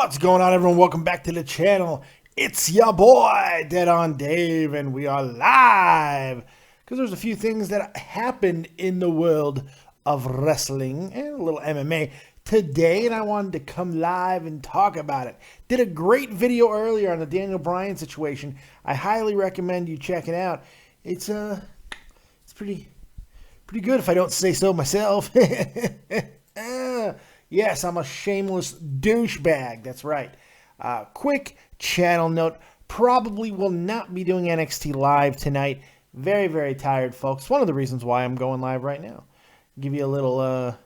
What's going on, everyone? Welcome back to the channel. It's your boy, Dead on Dave, and we are live because there's a few things that happened in the world of wrestling and a little MMA today, and I wanted to come live and talk about it. Did a great video earlier on the Daniel Bryan situation. I highly recommend you check it out. It's pretty good if I don't say so myself. Yes, I'm a shameless douchebag. That's right. Quick channel note. Probably will not be doing NXT live tonight. Very, very tired, folks. One of the reasons why I'm going live right now. Give you a little,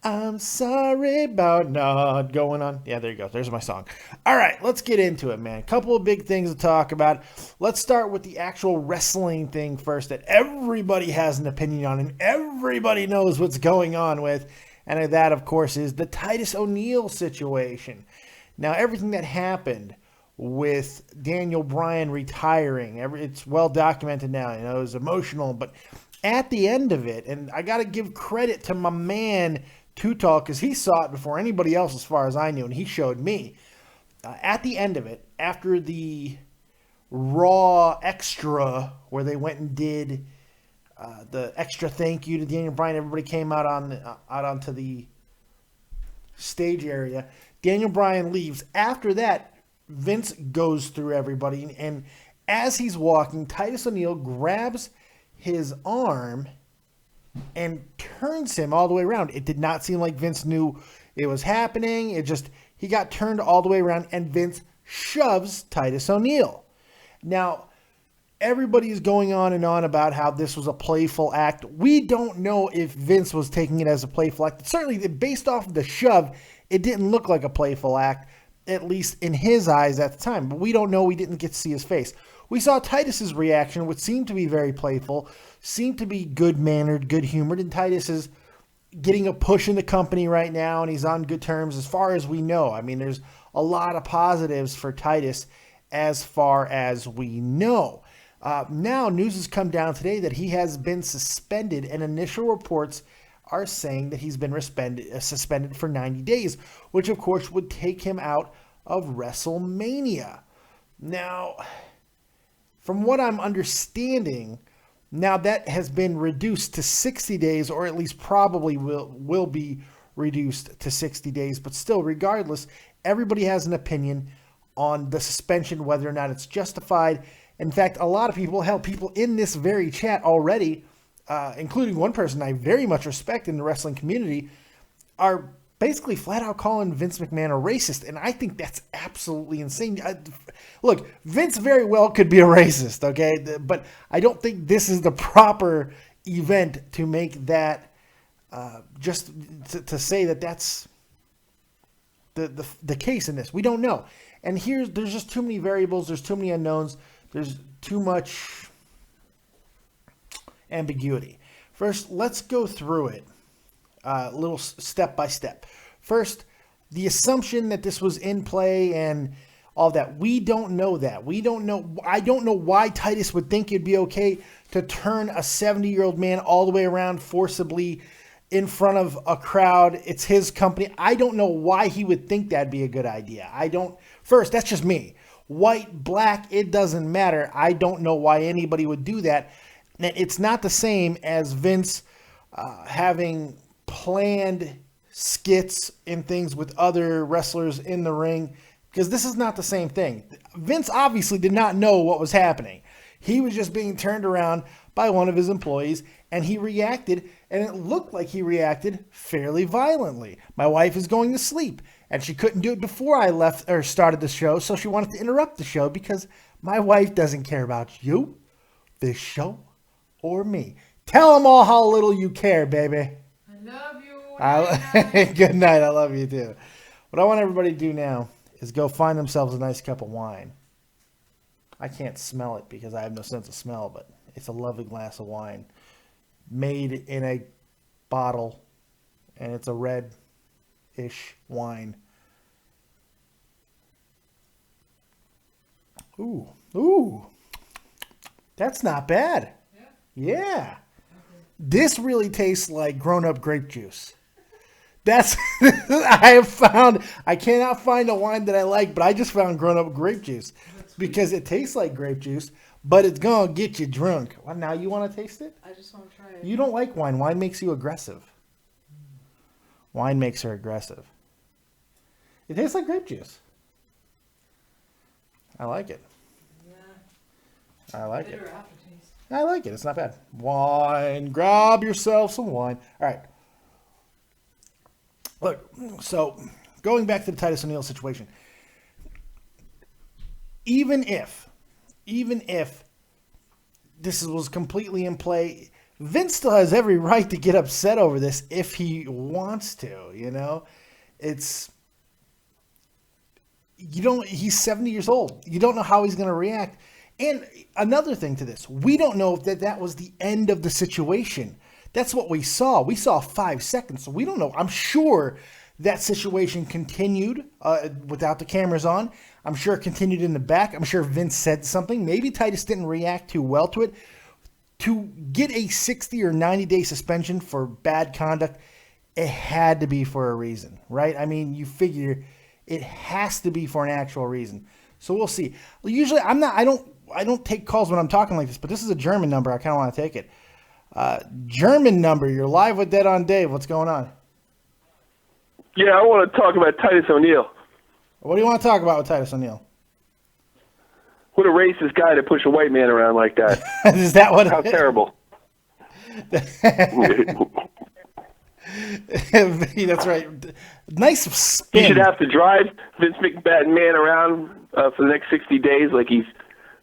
I'm sorry about not going on. Yeah, there you go. There's my song. All right, let's get into it, man. A couple of big things to talk about. Let's start with the actual wrestling thing first that everybody has an opinion on and everybody knows what's going on with. And that, of course, is the Titus O'Neil situation. Now, everything that happened with Daniel Bryan retiring, it's well documented now. You know, it was emotional. But at the end of it, and I got to give credit to my man, Tutal, because he saw it before anybody else as far as I knew, and he showed me. At the end of it, after the Raw Extra, where they went and did the extra thank you to Daniel Bryan, everybody came out onto the stage area. Daniel Bryan leaves. After that, Vince goes through everybody, and as he's walking, Titus O'Neil grabs his arm and turns him all the way around. It did not seem like Vince knew it was happening. He got turned all the way around, and Vince shoves Titus O'Neil. Now, everybody's going on and on about how this was a playful act. We don't know if Vince was taking it as a playful act. Certainly, based off of the shove, it didn't look like a playful act, at least in his eyes at the time. But we don't know. We didn't get to see his face. We saw Titus's reaction, which seemed to be very playful, seemed to be good-mannered, good-humored, and Titus is getting a push in the company right now, and he's on good terms as far as we know. I mean, there's a lot of positives for Titus as far as we know. Now, news has come down today that he has been suspended, and initial reports are saying that he's been suspended for 90 days, which, of course, would take him out of WrestleMania. Now, from what I'm understanding, now that has been reduced to 60 days, or at least probably will be reduced to 60 days. But still, regardless, everybody has an opinion on the suspension, whether or not it's justified. In fact, a lot of people, hell, people in this very chat already, including one person I very much respect in the wrestling community, are basically flat out calling Vince McMahon a racist. And I think that's absolutely insane. Look, Vince very well could be a racist, okay? But I don't think this is the proper event to make that, just to say that that's the case in this. We don't know. And there's just too many variables. There's too many unknowns. There's too much ambiguity. First, let's go through it a little step by step. First, the assumption that this was in play and all that. We don't know that. We don't know. I don't know why Titus would think it'd be okay to turn a 70-year-old man all the way around forcibly in front of a crowd. It's his company. I don't know why he would think that'd be a good idea. First, that's just me. White, black, it doesn't matter. I don't know why anybody would do that. And it's not the same as Vince having planned skits and things with other wrestlers in the ring, because this is not the same thing. Vince obviously did not know what was happening. He was just being turned around by one of his employees, and he reacted, and it looked like he reacted fairly violently. My wife is going to sleep, and she couldn't do it before I left or started the show, so she wanted to interrupt the show because my wife doesn't care about you, this show, or me. Tell them all how little you care, baby. I love you. Good night. I love you too. What I want everybody to do now is go find themselves a nice cup of wine. I can't smell it because I have no sense of smell, but it's a lovely glass of wine made in a bottle, and it's a red-ish wine. Ooh. That's not bad. Yeah. This really tastes like grown-up grape juice. That's I cannot find a wine that I like, but I just found grown-up grape juice because it tastes like grape juice, but it's going to get you drunk. Well, now you want to taste it? I just want to try it. You don't like wine. Wine makes you aggressive. Wine makes her aggressive. It tastes like grape juice. I like it. Yeah. I like it. Bitter aftertaste. I like it. It's not bad. Wine. Grab yourself some wine. All right. Look, so going back to the Titus O'Neil situation, even if this was completely in play, Vince still has every right to get upset over this if he wants to, you know? He's 70 years old. You don't know how he's going to react. And another thing to this, we don't know if that was the end of the situation. That's what we saw. We saw 5 seconds, so we don't know. I'm sure that situation continued without the cameras on. I'm sure it continued in the back. I'm sure Vince said something. Maybe Titus didn't react too well to it. To get a 60 or 90-day suspension for bad conduct, it had to be for a reason, right? I mean, you figure it has to be for an actual reason. So we'll see. Usually, I don't take calls when I'm talking like this, but this is a German number. I kind of want to take it. German number. You're live with Dead on Dave. What's going on? Yeah, I want to talk about Titus O'Neil. What do you want to talk about with Titus O'Neil? What a racist guy to push a white man around like that. Is that what? How terrible. That's right. Nice spin. He should have to drive Vince McMahon around for the next 60 days like he's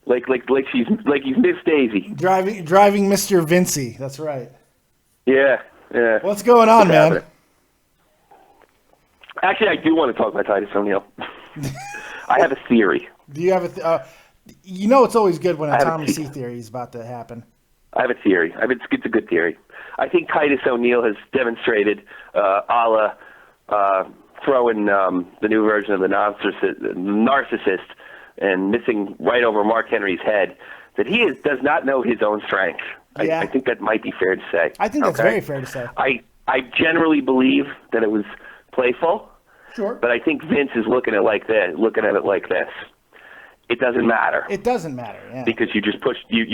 Miss Daisy. Driving Mr. Vincey. That's right. Yeah. What's going on, man? Happening? Actually, I do want to talk about Titus O'Neil. I have a theory. Do you have a? It's always good when a Tommy C theory is about to happen. I have a theory. It's a good theory. I think Titus O'Neil has demonstrated, a la throwing the new version of the narcissist and missing right over Mark Henry's head, that he does not know his own strength. Yeah. I think that might be fair to say. I think that's very fair to say. I generally believe that it was playful. Sure. But I think Vince is looking at it like this. It doesn't matter. It doesn't matter, yeah. Because you just pushed the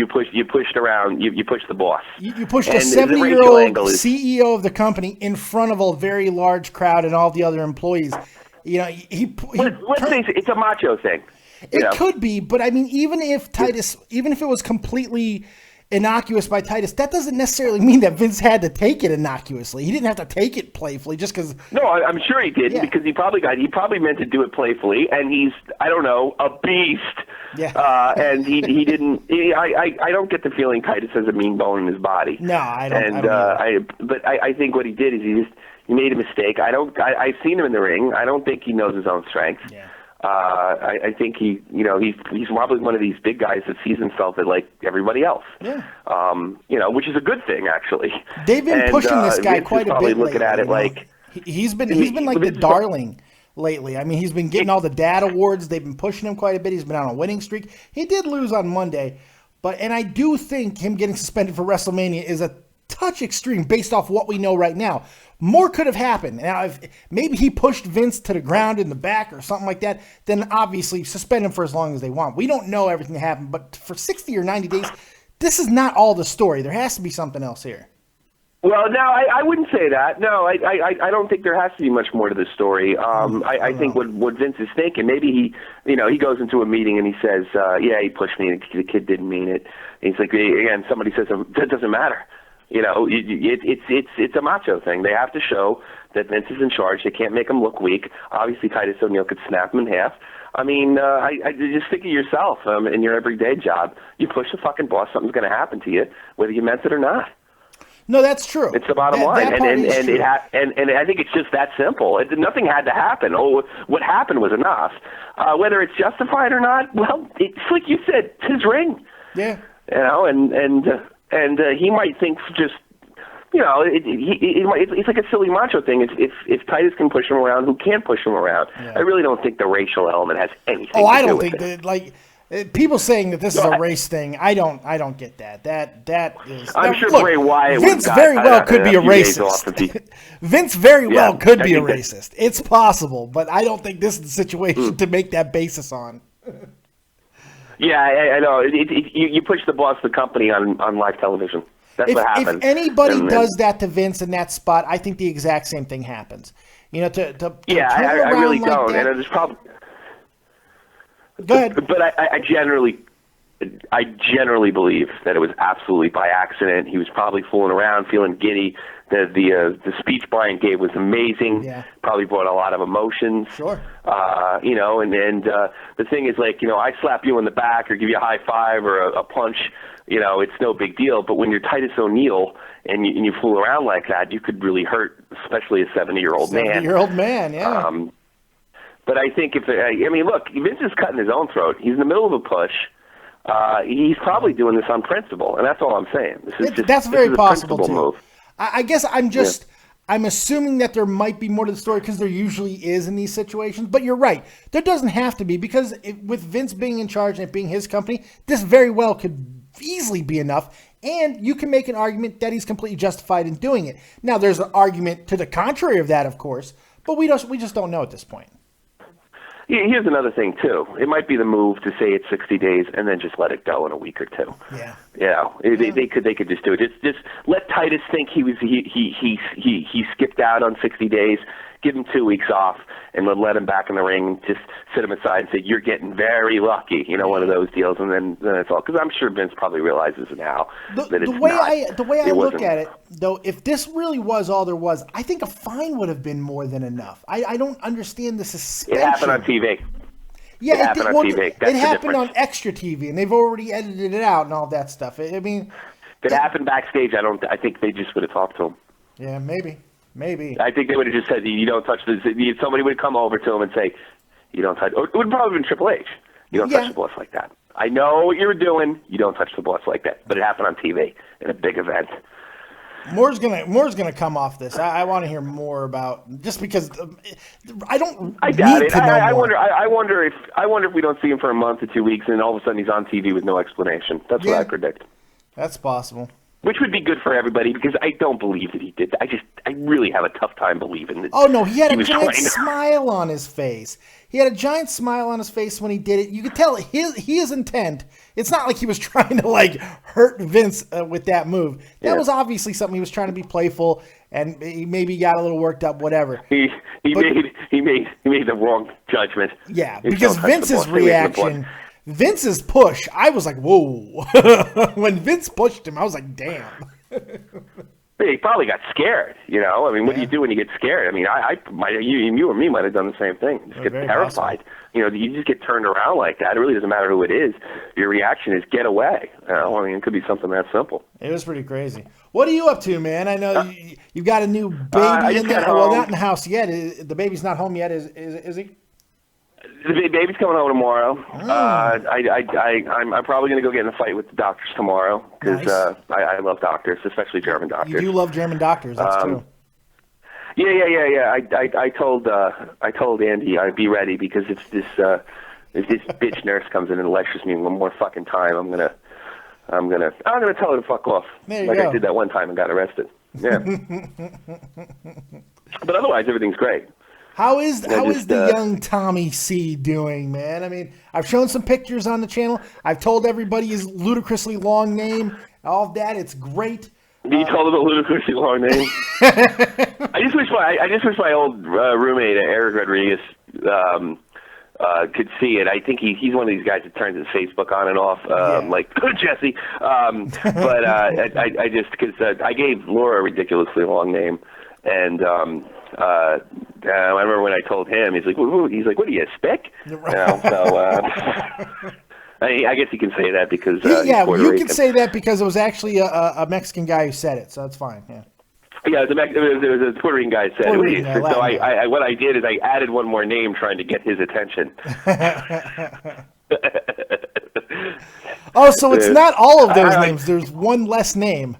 boss. You pushed a 70-year-old CEO of the company in front of a very large crowd and all the other employees. Let's face it, it's a macho thing. It could be, but I mean, even if it was completely innocuous by Titus, that doesn't necessarily mean that Vince had to take it innocuously. He didn't have to take it playfully just because. No, I'm sure he didn't, because he probably meant to do it playfully, and he's, I don't know, a beast. Yeah. And he didn't. I don't get the feeling Titus has a mean bone in his body. No, I don't. But I think what he did is he made a mistake. I've seen him in the ring. I don't think he knows his own strength. Yeah. I think he's probably one of these big guys that sees himself as like everybody else. Yeah. Which is a good thing actually. They've been pushing this guy Vince quite a bit. Looking at it like he's been like the darling lately. I mean, he's been getting all the dad awards. They've been pushing him quite a bit. He's been on a winning streak. He did lose on Monday, and I do think him getting suspended for WrestleMania is a touch extreme based off what we know right now. More could have happened. Now, if maybe he pushed Vince to the ground in the back or something like that, then obviously suspend him for as long as they want. We don't know everything that happened, but for 60 or 90 days, this is not all the story. There has to be something else here. Well, no, I wouldn't say that. No, I don't think there has to be much more to the story. I think what Vince is thinking, maybe he goes into a meeting and he says, he pushed me, and the kid didn't mean it. And he's like, again, somebody says, that doesn't matter. It's a macho thing. They have to show that Vince is in charge. They can't make him look weak. Obviously, Titus O'Neil could snap him in half. I mean, I just think of yourself in your everyday job. You push the fucking boss, something's going to happen to you, whether you meant it or not. No, that's true. It's the bottom line, and I think it's just that simple. Nothing had to happen. What happened was enough. Whether it's justified or not, well, it's like you said, it's his ring. Yeah. And he might think just, it's like a silly macho thing. If Titus can push him around, who can't push him around? Yeah. I really don't think the racial element has anything to do with it. I don't think that, People saying that this is a race thing, I don't get that. That is. I'm sure look, Bray Wyatt. Vince very well could be a racist. Vince very well could be a racist. It's possible, but I don't think this is the situation to make that basis on. Yeah, I know. You push the boss of the company on live television. That's what happens. If anybody does that to Vince in that spot, I think the exact same thing happens. You know, I really like don't. That, and there's probably. Go ahead. But I generally believe that it was absolutely by accident. He was probably fooling around, feeling giddy. The speech Brian gave was amazing. Yeah. Probably brought a lot of emotions. Sure. You know, and the thing is, like, you know, I slap you in the back or give you a high five or a punch. You know, it's no big deal. But when you're Titus O'Neil and you fool around like that, you could really hurt, especially a 70-year-old man. 70-year-old man, yeah. But I think look, Vince is cutting his own throat. He's in the middle of a push. He's probably doing this on principle, and that's all I'm saying. That's very possible too. Move. I guess I'm assuming that there might be more to the story because there usually is in these situations. But you're right, there doesn't have to be because with Vince being in charge and it being his company, this very well could easily be enough. And you can make an argument that he's completely justified in doing it. Now, there's an argument to the contrary of that, of course, but we just don't know at this point. Here's another thing too. It might be the move to say it's 60 days and then just let it go in a week or two. Yeah. You know, they could just do it. Just let Titus think he skipped out on 60 days. Give him 2 weeks off and then let him back in the ring. Just sit him aside and say you're getting very lucky. You know, one of those deals, and then it's all because I'm sure Vince probably realizes now that it's not. The way I look at it, though, if this really was all there was, I think a fine would have been more than enough. I don't understand the suspension. It happened on TV. Yeah, it happened on TV. That's it happened difference. on extra TV, and they've already edited it out and all that stuff. I mean, if it happened backstage, I think they just would have talked to him. Yeah, maybe. I think they would have just said, you don't touch this. Somebody would come over to him and say, you don't touch. Or it would probably have been Triple H. You don't touch the boss like that. I know what you're doing. You don't touch the boss like that. But it happened on TV in a big event. More's gonna come off this. I want to hear more about just because I doubt it. I wonder if we don't see him for a month or 2 weeks, and all of a sudden he's on TV with no explanation. That's what I predict. That's possible. Which would be good for everybody because I don't believe that he did that. I really have a tough time believing that. Oh no, he had a giant smile on his face. He had a giant smile on his face when he did it. You could tell his intent. It's not like he was trying to like hurt Vince with that move. That was obviously something he was trying to be playful, and he maybe got a little worked up. Whatever. He made the wrong judgment. Yeah, because Vince's reaction. Vince's push, I was like, whoa. When Vince pushed him, I was like, damn. He probably got scared, you know? I mean, what do you do when you get scared? I mean, you or me might have done the same thing. Just get terrified. Possible. You know, you just get turned around like that. It really doesn't matter who it is. Your reaction is get away. You know? I mean, it could be something that simple. It was pretty crazy. What are you up to, man? I know you've got a new baby in there. Well, not in the house yet. The baby's not home yet, is he? The baby's coming home tomorrow. I'm probably going to go get in a fight with the doctors tomorrow because I love doctors, especially German doctors. You do love German doctors. That's true. Yeah. I told Andy I'd be ready because if this bitch nurse comes in and lectures me one more fucking time, I'm gonna tell her to fuck off. There you like go. I did that one time and got arrested. Yeah. But otherwise, everything's great. How is the young Tommy C doing, man? I mean, I've shown some pictures on the channel. I've told everybody his ludicrously long name, all of that. It's great. You told him a ludicrously long name. I just wish my old roommate Eric Rodriguez could see it. I think he's one of these guys that turns his Facebook on and off, like Jesse. But I just because I gave Laura a ridiculously long name, and I remember when I told him, he's like, "What are you, a spick?" You know, so I guess you can say that because you can say that because it was actually a Mexican guy who said it, so it's fine. Yeah. Yeah, it was a Puerto Rican guy said it. So what I did is I added one more name trying to get his attention. Oh, so it's not all of those names. There's one less name.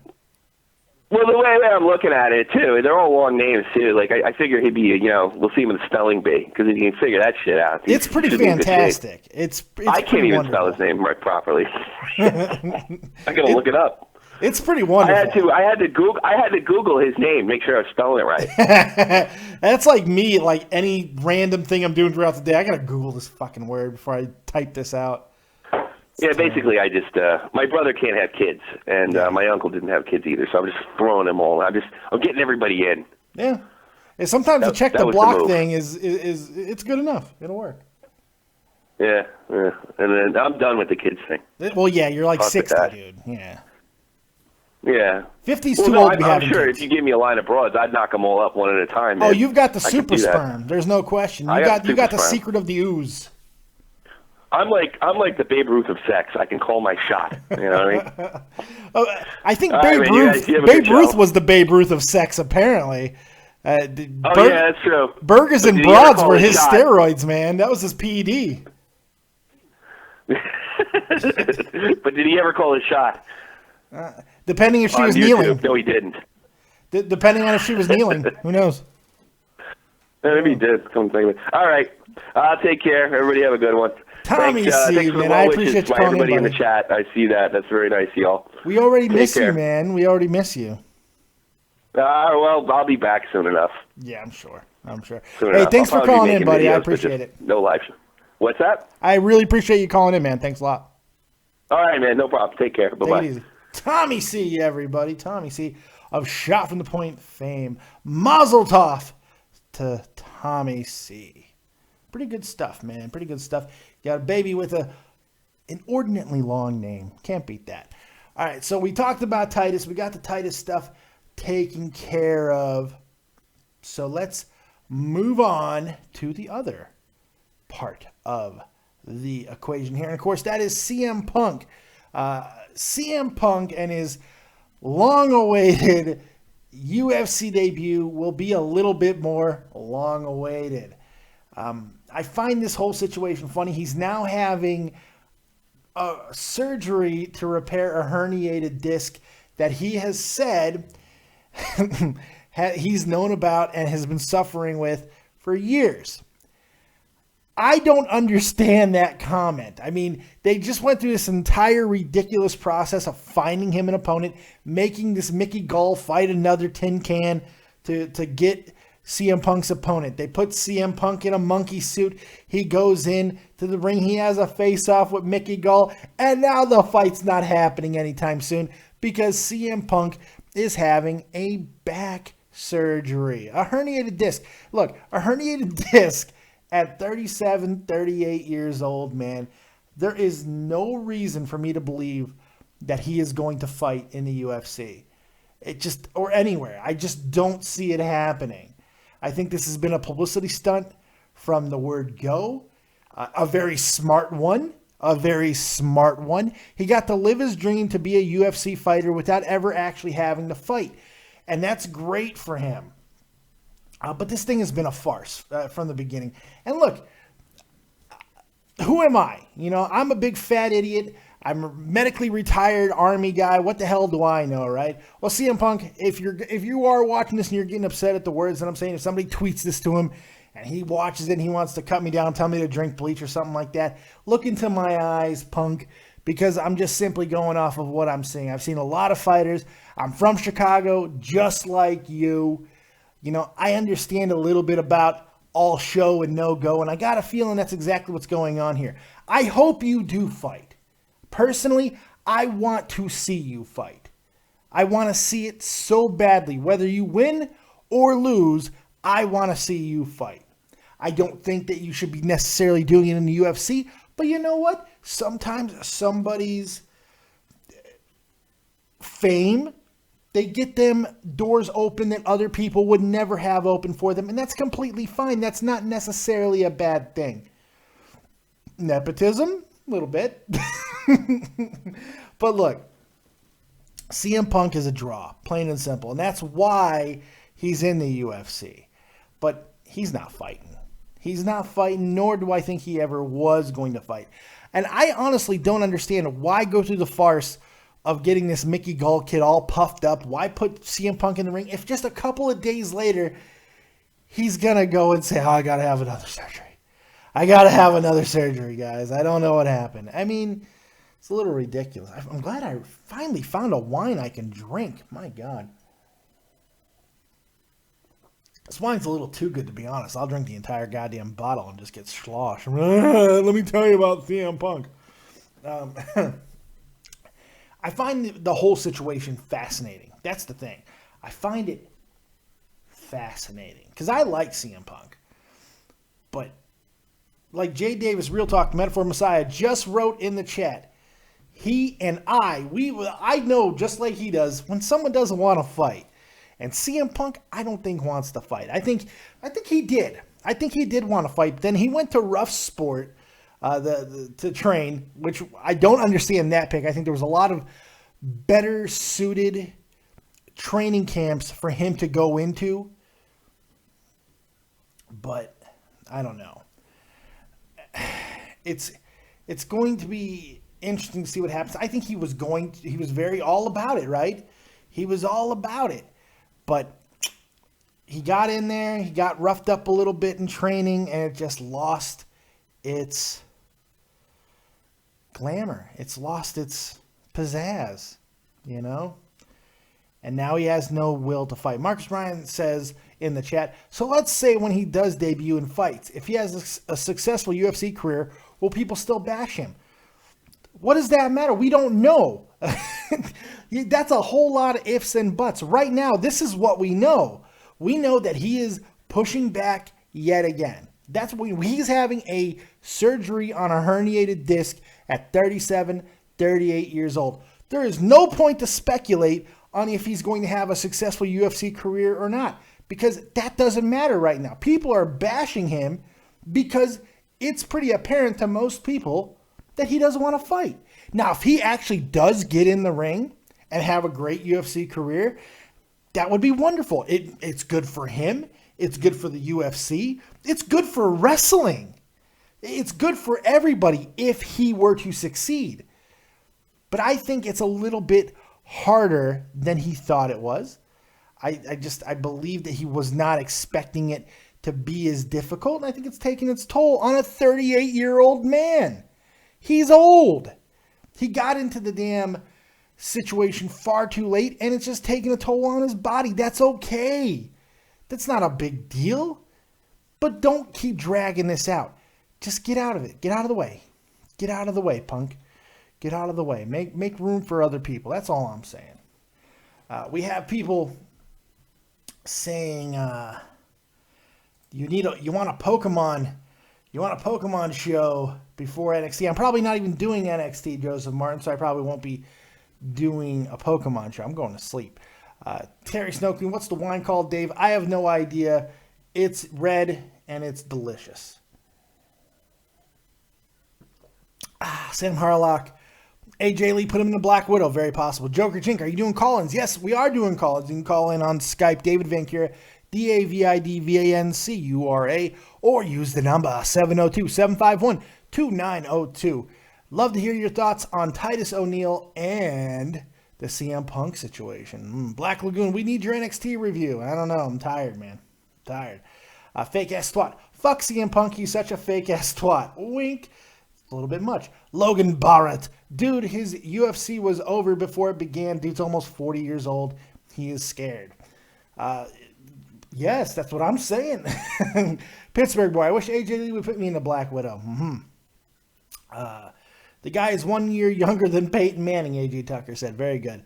Well, the way I'm looking at it, too, they're all long names, too. Like, I figure he'd be, we'll see him in the spelling bee, because he can figure that shit out. It's pretty fantastic. It's I can't even spell his name right properly. I gotta look it up. It's pretty wonderful. I had to Google his name, make sure I was spelling it right. That's like me, like any random thing I'm doing throughout the day. I gotta Google this fucking word before I type this out. Yeah, basically, I just my brother can't have kids, and my uncle didn't have kids either, so I'm just throwing them all. I'm getting everybody in. Yeah, and sometimes the check the block thing is it's good enough. It'll work. Yeah, and then I'm done with the kids thing. Well, yeah, you're like 60, dude. Yeah. Yeah. 50's too old to be having sure kids. If you give me a line of broads, I'd knock them all up one at a time. Man. Oh, you've got the super sperm. There's no question. You got the secret of the ooze. I'm like the Babe Ruth of sex. I can call my shot. You know what I mean? I think Babe Ruth was the Babe Ruth of sex, apparently. Yeah, that's true. Burgers and broads were his steroids, man. That was his PED. But did he ever call his shot? Depending if she was kneeling. No, he didn't. Depending on if she was kneeling. Who knows? Maybe he did. Come think of it. All right. Take care. Everybody have a good one. Tommy C, man, I appreciate you calling everybody in the chat. I see that. That's very nice, y'all. We already miss you, man. We already miss you. Well, I'll be back soon enough. Yeah, I'm sure. Hey, thanks for calling in, buddy. I appreciate it. No live show. What's that? I really appreciate you calling in, man. Thanks a lot. All right, man. No problem. Take care. Bye-bye. Take it easy. Tommy C, everybody. Tommy C of Shot from the Point fame. Mazel tov to Tommy C. Pretty good stuff, man. Pretty good stuff. Got a baby with an inordinately long name. Can't beat that. All right, so we talked about Titus. We got the Titus stuff taken care of. So let's move on to the other part of the equation here. And, of course, that is CM Punk. CM Punk and his long-awaited UFC debut will be a little bit more long-awaited. I find this whole situation funny. He's now having a surgery to repair a herniated disc that he has said he's known about and has been suffering with for years. I don't understand that comment. I mean, they just went through this entire ridiculous process of finding him an opponent, making this Mickey Gall fight another tin can to get CM Punk's opponent. They put CM Punk in a monkey suit. He goes in to the ring. He has a face-off with Mickey Gall. And now the fight's not happening anytime soon because CM Punk is having a back surgery. A herniated disc. Look, a herniated disc at 37, 38 years old, man. There is no reason for me to believe that he is going to fight in the UFC. Or anywhere. I just don't see it happening. I think this has been a publicity stunt from the word go. A very smart one. He got to live his dream to be a UFC fighter without ever actually having to fight. And that's great for him. But this thing has been a farce from the beginning. And look, who am I? I'm a big fat idiot. I'm a medically retired Army guy. What the hell do I know, right? Well, CM Punk, if you are watching this and you're getting upset at the words that I'm saying, if somebody tweets this to him and he watches it and he wants to cut me down, tell me to drink bleach or something like that, look into my eyes, Punk, because I'm just simply going off of what I'm seeing. I've seen a lot of fighters. I'm from Chicago, just like you. I understand a little bit about all show and no go, and I got a feeling that's exactly what's going on here. I hope you do fight. Personally, I want to see you fight. I want to see it so badly. Whether you win or lose, I want to see you fight. I don't think that you should be necessarily doing it in the UFC, but you know what? Sometimes somebody's fame, they get them doors open that other people would never have open for them, and that's completely fine. That's not necessarily a bad thing. Nepotism? A little bit. But look, CM Punk is a draw, plain and simple, and that's why he's in the UFC. But he's not fighting. He's not fighting, nor do I think he ever was going to fight. And I honestly don't understand why go through the farce of getting this Mickey Gall kid all puffed up. Why put CM Punk in the ring if just a couple of days later he's going to go and say, oh, I got to have another surgery. I got to have another surgery, guys. I don't know what happened. I mean, it's a little ridiculous. I'm glad I finally found a wine I can drink. My God. This wine's a little too good, to be honest. I'll drink the entire goddamn bottle and just get sloshed. Let me tell you about CM Punk. I find the whole situation fascinating. That's the thing. I find it fascinating because I like CM Punk. But like Jay Davis, Real Talk, Metaphor Messiah, just wrote in the chat, he and I know just like he does when someone doesn't want to fight. And CM Punk, I don't think wants to fight. I think he did. I think he did want to fight. Then he went to Rough Sport to train, which I don't understand that pick. I think there was a lot of better suited training camps for him to go into. But I don't know. It's going to be interesting to see what happens. I think he was very all about it, right? He was all about it. But he got in there, he got roughed up a little bit in training, and it just lost its glamour. It's lost its pizzazz, you know? And now he has no will to fight. Marcus Ryan says in the chat, so let's say when he does debut and fights, if he has a successful UFC career, will people still bash him? What does that matter? We don't know. That's a whole lot of ifs and buts. Right now, this is what we know. We know that he is pushing back yet again. That's what he's having a surgery on a herniated disc at 37, 38 years old. There is no point to speculate on if he's going to have a successful UFC career or not, because that doesn't matter right now. People are bashing him because it's pretty apparent to most people that he doesn't want to fight. Now, if he actually does get in the ring and have a great UFC career, that would be wonderful. It's good for him. It's good for the UFC. It's good for wrestling. It's good for everybody if he were to succeed. But I think it's a little bit harder than he thought it was. I believe that he was not expecting it to be as difficult. And I think it's taking its toll on a 38-year-old man. He's old. He got into the damn situation far too late, and it's just taking a toll on his body. That's okay. That's not a big deal. But don't keep dragging this out. Just get out of it. Get out of the way. Get out of the way, Punk. Get out of the way. Make room for other people. That's all I'm saying. We have people saying you want a Pokemon show before NXT. I'm probably not even doing NXT, Joseph Martin, so I probably won't be doing a Pokemon show. I'm going to sleep. Terry Snowkin, what's the wine called, Dave? I have no idea. It's red and it's delicious. Sam Harlock. AJ Lee put him in the Black Widow. Very possible. Joker Chink, are you doing call-ins? Yes, we are doing call-ins. You can call in on Skype, David Vancura, DAVIDVANCURA, or use the number 702-751-2902. Love to hear your thoughts on Titus O'Neil and the CM Punk situation. Black Lagoon, we need your NXT review. I don't know. I'm tired, man. Tired. Fake-ass twat. Fuck CM Punk. He's such a fake-ass twat. Wink. A little bit much. Logan Barrett. Dude, his UFC was over before it began. Dude's almost 40 years old. He is scared. Yes, that's what I'm saying. Pittsburgh boy. I wish AJ Lee would put me in the Black Widow. The guy is 1 year younger than Peyton Manning, AJ Tucker said. Very good.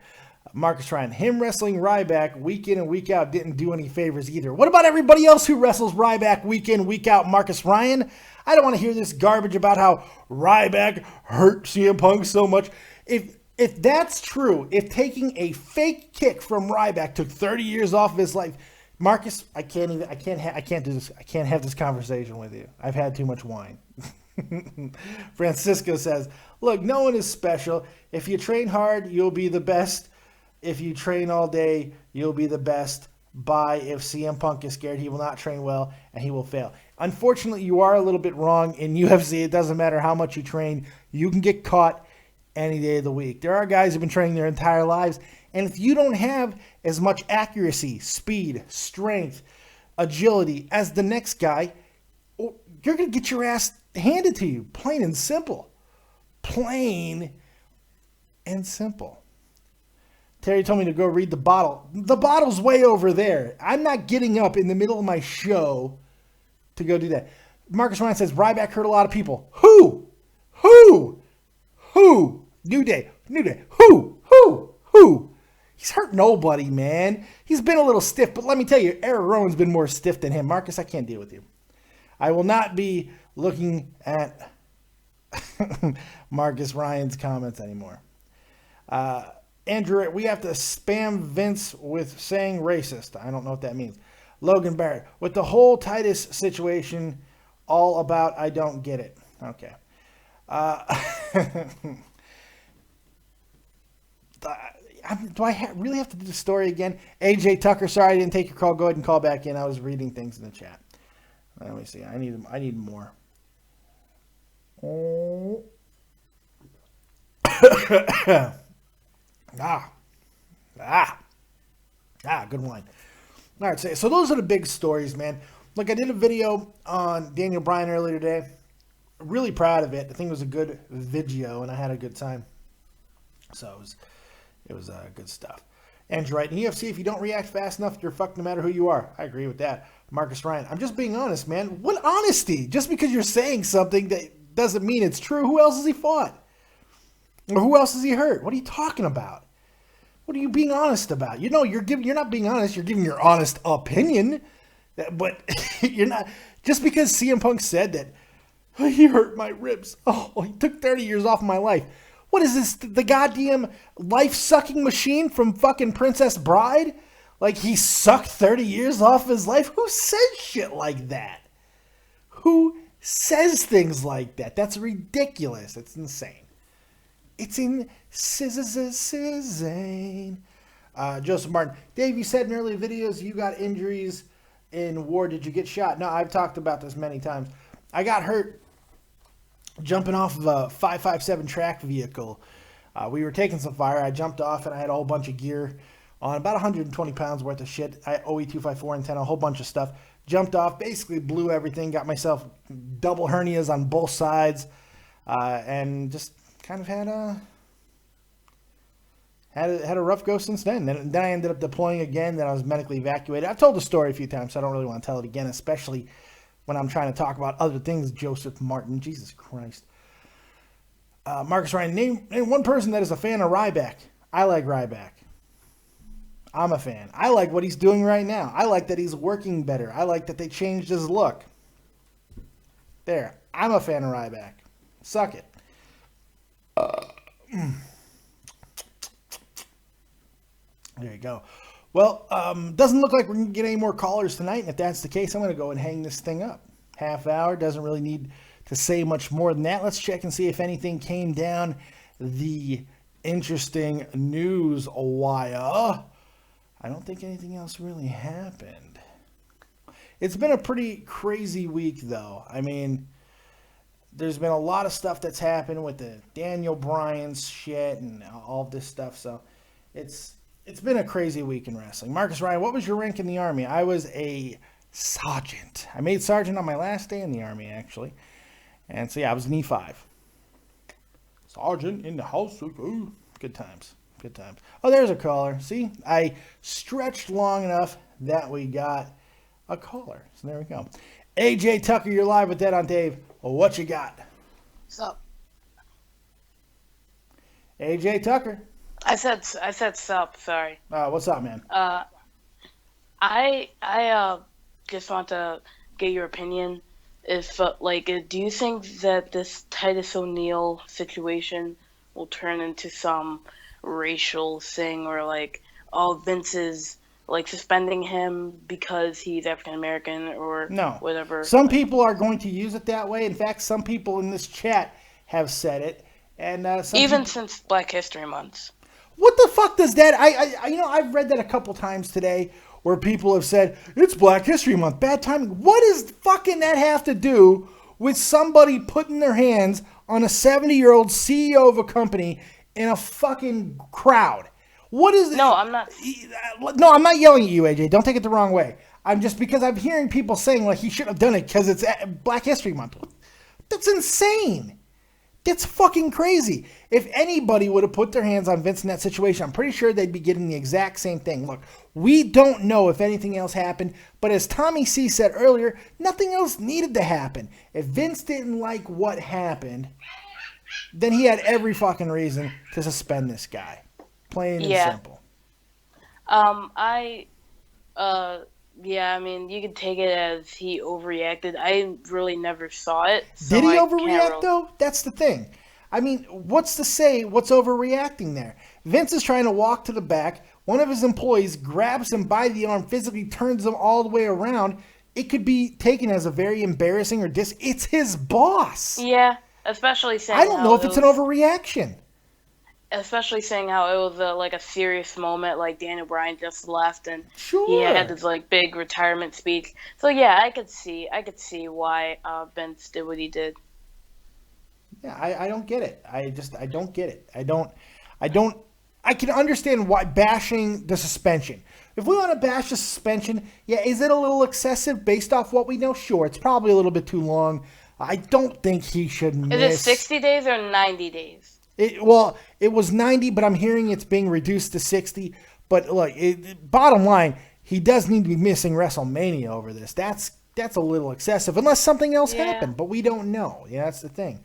Marcus Ryan. Him wrestling Ryback week in and week out didn't do any favors either. What about everybody else who wrestles Ryback week in, week out? Marcus Ryan? I don't want to hear this garbage about how Ryback hurt CM Punk so much. If that's true, if taking a fake kick from Ryback took 30 years off of his life, Marcus, I can't do this. I can't have this conversation with you. I've had too much wine. Francisco says, look, no one is special. If you train hard, you'll be the best. If you train all day, you'll be the best. Bye. If CM Punk is scared, he will not train well and he will fail. Unfortunately, you are a little bit wrong. In UFC, it doesn't matter how much you train. You can get caught any day of the week. There are guys who've been training their entire lives, and if you don't have as much accuracy, speed, strength, agility as the next guy, you're going to get your ass handed to you. Plain and simple. Plain and simple. Terry told me to go read the bottle. The bottle's way over there. I'm not getting up in the middle of my show to go do that. Marcus Ryan says, Ryback hurt a lot of people. Who? New Day. Who? He's hurt nobody, man. He's been a little stiff, but let me tell you, Eric Rowan's been more stiff than him. Marcus, I can't deal with you. I will not be looking at Marcus Ryan's comments anymore. Andrew, we have to spam Vince with saying racist. I don't know what that means. Logan Barrett, with the whole Titus situation all about, I don't get it. Okay. Do I really have to do the story again? AJ Tucker, sorry I didn't take your call. Go ahead and call back in. I was reading things in the chat. Let me see. I need more. Oh. Good wine. All right, so those are the big stories, man. Look, I did a video on Daniel Bryan earlier today. Really proud of it. I think it was a good video, and I had a good time. So it was good stuff. Andrew Wright, in UFC, if you don't react fast enough, you're fucked no matter who you are. I agree with that. Marcus Ryan, I'm just being honest, man. What honesty? Just because you're saying something that doesn't mean it's true. Who else has he fought? Or who else has he hurt? What are you talking about? What are you being honest about? You know, you're not being honest. You're giving your honest opinion. But you're not. Just because CM Punk said that, oh, he hurt my ribs. Oh, he took 30 years off of my life. What is this? The goddamn life-sucking machine from fucking Princess Bride? Like he sucked 30 years off his life? Who says shit like that? Who says things like that? That's ridiculous. It's insane. It's insane. Joseph Martin. Dave, you said in earlier videos you got injuries in war. Did you get shot? No, I've talked about this many times. I got hurt jumping off of a 557 track vehicle. We were taking some fire. I jumped off and I had a whole bunch of gear on, about 120 pounds worth of shit. I OE254 antenna, a whole bunch of stuff. Jumped off, basically blew everything, got myself double hernias on both sides, and just kind of had a rough go since then. Then I ended up deploying again. Then I was medically evacuated. I've told the story a few times, so I don't really want to tell it again, especially when I'm trying to talk about other things. Joseph Martin, Jesus Christ. Marcus Ryan, name one person that is a fan of Ryback. I like Ryback. I'm a fan. I like what he's doing right now. I like that he's working better. I like that they changed his look. There. I'm a fan of Ryback. Suck it. There you go. Well, doesn't look like we're going to get any more callers tonight. And if that's the case, I'm going to go and hang this thing up. Half hour. Doesn't really need to say much more than that. Let's check and see if anything came down the interesting news wire. I don't think anything else really happened. It's been a pretty crazy week, though. I mean, there's been a lot of stuff that's happened with the Daniel Bryan's shit and all of this stuff. So it's been a crazy week in wrestling. Marcus Ryan, what was your rank in the Army? I was a sergeant. I made sergeant on my last day in the Army, actually. And so, yeah, I was an E5. Sergeant in the house. Ooh, good times. Good times. Oh, there's a caller. See, I stretched long enough that we got a caller. So there we go. AJ Tucker, you're live with Dead on Dave. What you got? What's up? AJ Tucker. I said sup. Sorry. What's up, man? I just want to get your opinion. If do you think that this Titus O'Neil situation will turn into some racial thing, or Vince is suspending him because he's African American, or no, whatever? Some people are going to use it that way. In fact, some people in this chat have said it, and since Black History Month. What the fuck does that? I've read that a couple times today, where people have said it's Black History Month, bad timing. What does fucking that have to do with somebody putting their hands on a 70-year-old CEO of a company in a fucking crowd? What is it? No, I'm not. No, I'm not yelling at you, AJ. Don't take it the wrong way. I'm just because I'm hearing people saying like he shouldn't have done it because it's Black History Month. That's insane. That's fucking crazy. If anybody would have put their hands on Vince in that situation, I'm pretty sure they'd be getting the exact same thing. Look, we don't know if anything else happened, but as Tommy C said earlier, nothing else needed to happen. If Vince didn't like what happened, then he had every fucking reason to suspend this guy. Plain and simple. Yeah, I mean, you could take it as he overreacted. I really never saw it. So Did he overreact, though? That's the thing. I mean, what's to say what's overreacting there? Vince is trying to walk to the back. One of his employees grabs him by the arm, physically turns him all the way around. It could be taken as a very embarrassing or it's his boss. Yeah, especially saying I don't know if it's an overreaction. Especially saying how it was like a serious moment, like Daniel Bryan just left and Sure. he had his like big retirement speech. So yeah, I could see why Vince did what he did. Yeah, I don't get it. I don't get it. I can understand why bashing the suspension. If we want to bash the suspension, yeah, is it a little excessive based off what we know? Sure, it's probably a little bit too long. I don't think he should miss. Is it 60 days or 90 days? It was 90, but I'm hearing it's being reduced to 60. But look, bottom line, he does need to be missing WrestleMania over this. That's a little excessive, unless something else happened. But we don't know. Yeah, that's the thing.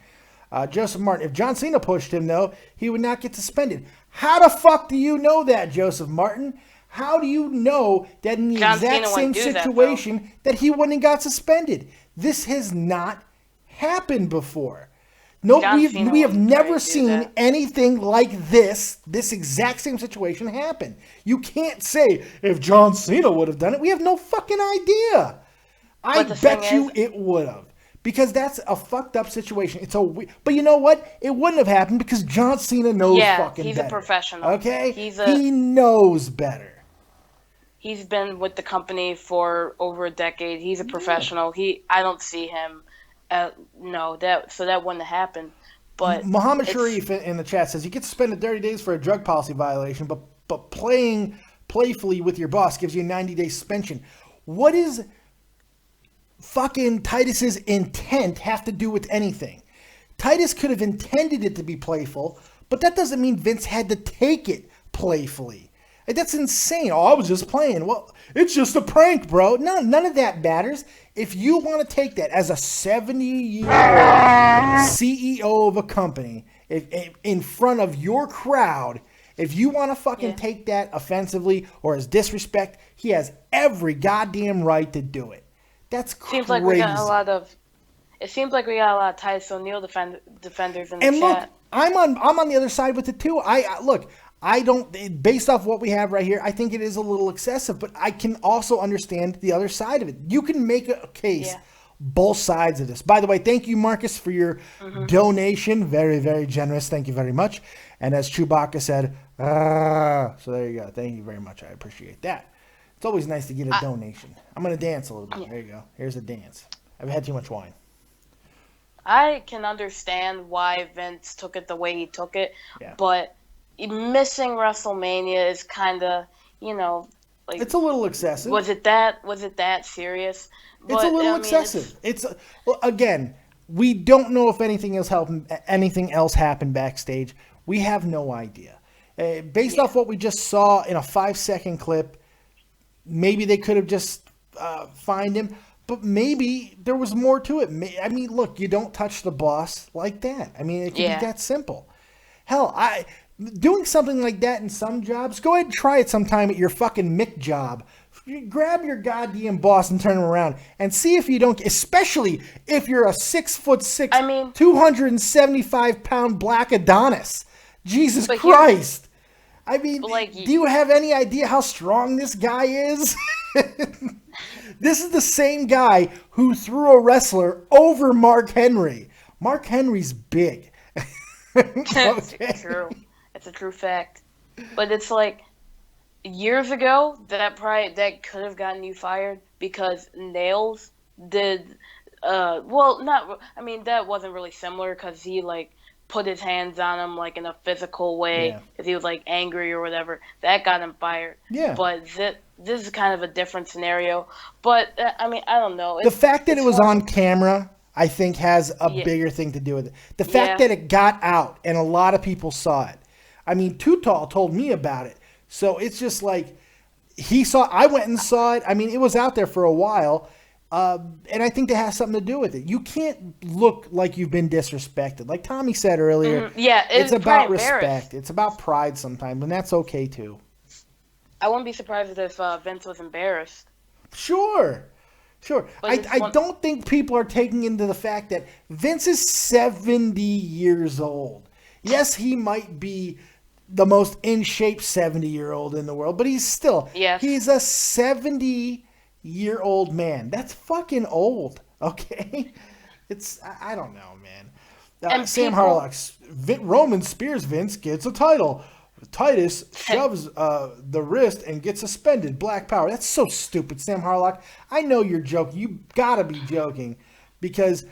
Joseph Martin, if John Cena pushed him, though, he would not get suspended. How the fuck do you know that, Joseph Martin? How do you know that in the exact same situation that he wouldn't have got suspended? This has not happened before. No, we have never seen anything like this exact same situation happen. You can't say if John Cena would have done it. We have no fucking idea. I bet you it would have. Because that's a fucked up situation. But you know what? It wouldn't have happened because John Cena knows fucking better. Yeah, he's a professional. Okay? He knows better. He's been with the company for over a decade. He's a professional. I don't see him. That wouldn't have happened. But Muhammad Sharif in the chat says you get suspended 30 days for a drug policy violation, but playing playfully with your boss gives you a 90-day suspension. What is fucking Titus's intent have to do with anything? Titus could have intended it to be playful, but that doesn't mean Vince had to take it playfully. That's insane. Oh, I was just playing. Well, it's just a prank, bro. No, none of that matters. If you want to take that as a 70-year-old CEO of a company in front of your crowd, if you want to fucking take that offensively or as disrespect, he has every goddamn right to do it. That's crazy. It seems like we got a lot of Titus O'Neil defenders in the chat. Look, I'm on the other side with it too. I don't, based off what we have right here, I think it is a little excessive, but I can also understand the other side of it. You can make a case, both sides of this. By the way, thank you, Marcus, for your donation. Very, very generous. Thank you very much. And as Chewbacca said, so there you go. Thank you very much. I appreciate that. It's always nice to get a donation. I'm going to dance a little bit. There you go. Here's a dance. I've had too much wine. I can understand why Vince took it the way he took it, but missing WrestleMania is kind of, like, it's a little excessive. Was it that serious? It's a little excessive. Again, we don't know if anything else happened backstage. We have no idea. Based off what we just saw in a 5-second clip, maybe they could have just fined him, but maybe there was more to it. I mean, look, you don't touch the boss like that. I mean, it can be that simple. Hell, doing something like that in some jobs, go ahead and try it sometime at your fucking Mick job. Grab your goddamn boss and turn him around and see if you don't, especially if you're a 6'6", 275-pound black Adonis. Jesus Christ. I mean, do you have any idea how strong this guy is? This is the same guy who threw a wrestler over Mark Henry. Mark Henry's big. It's true. It's a true fact. But it's like years ago that could have gotten you fired because Nails did well, not. I mean, that wasn't really similar because he like put his hands on him like in a physical way Yeah. because he was like angry or whatever. That got him fired. Yeah. But this is kind of a different scenario. But I mean, I don't know. The fact that it's it was one- on camera, I think, has a Yeah. bigger thing to do with it. The fact Yeah. that it got out and a lot of people saw it. I mean, Too Tall told me about it. So it's just like I went and saw it. I mean, it was out there for a while. And I think that has something to do with it. You can't look like you've been disrespected. Like Tommy said earlier, Yeah, it's was about pretty embarrassed. respect. It's about pride sometimes, and that's okay too. I wouldn't be surprised if Vince was embarrassed. Sure. But it's I don't think people are taking into the fact that Vince is 70 years old. Yes, he might be the most in shape 70-year-old in the world, but he's still, Yes. he's a 70-year-old man. That's fucking old, okay? I don't know, man. And Sam people- Harlock, Roman spears Vince, gets a title. Titus shoves the wrist and gets suspended. Black power. That's so stupid, Sam Harlock. I know you're joking. You gotta be joking, because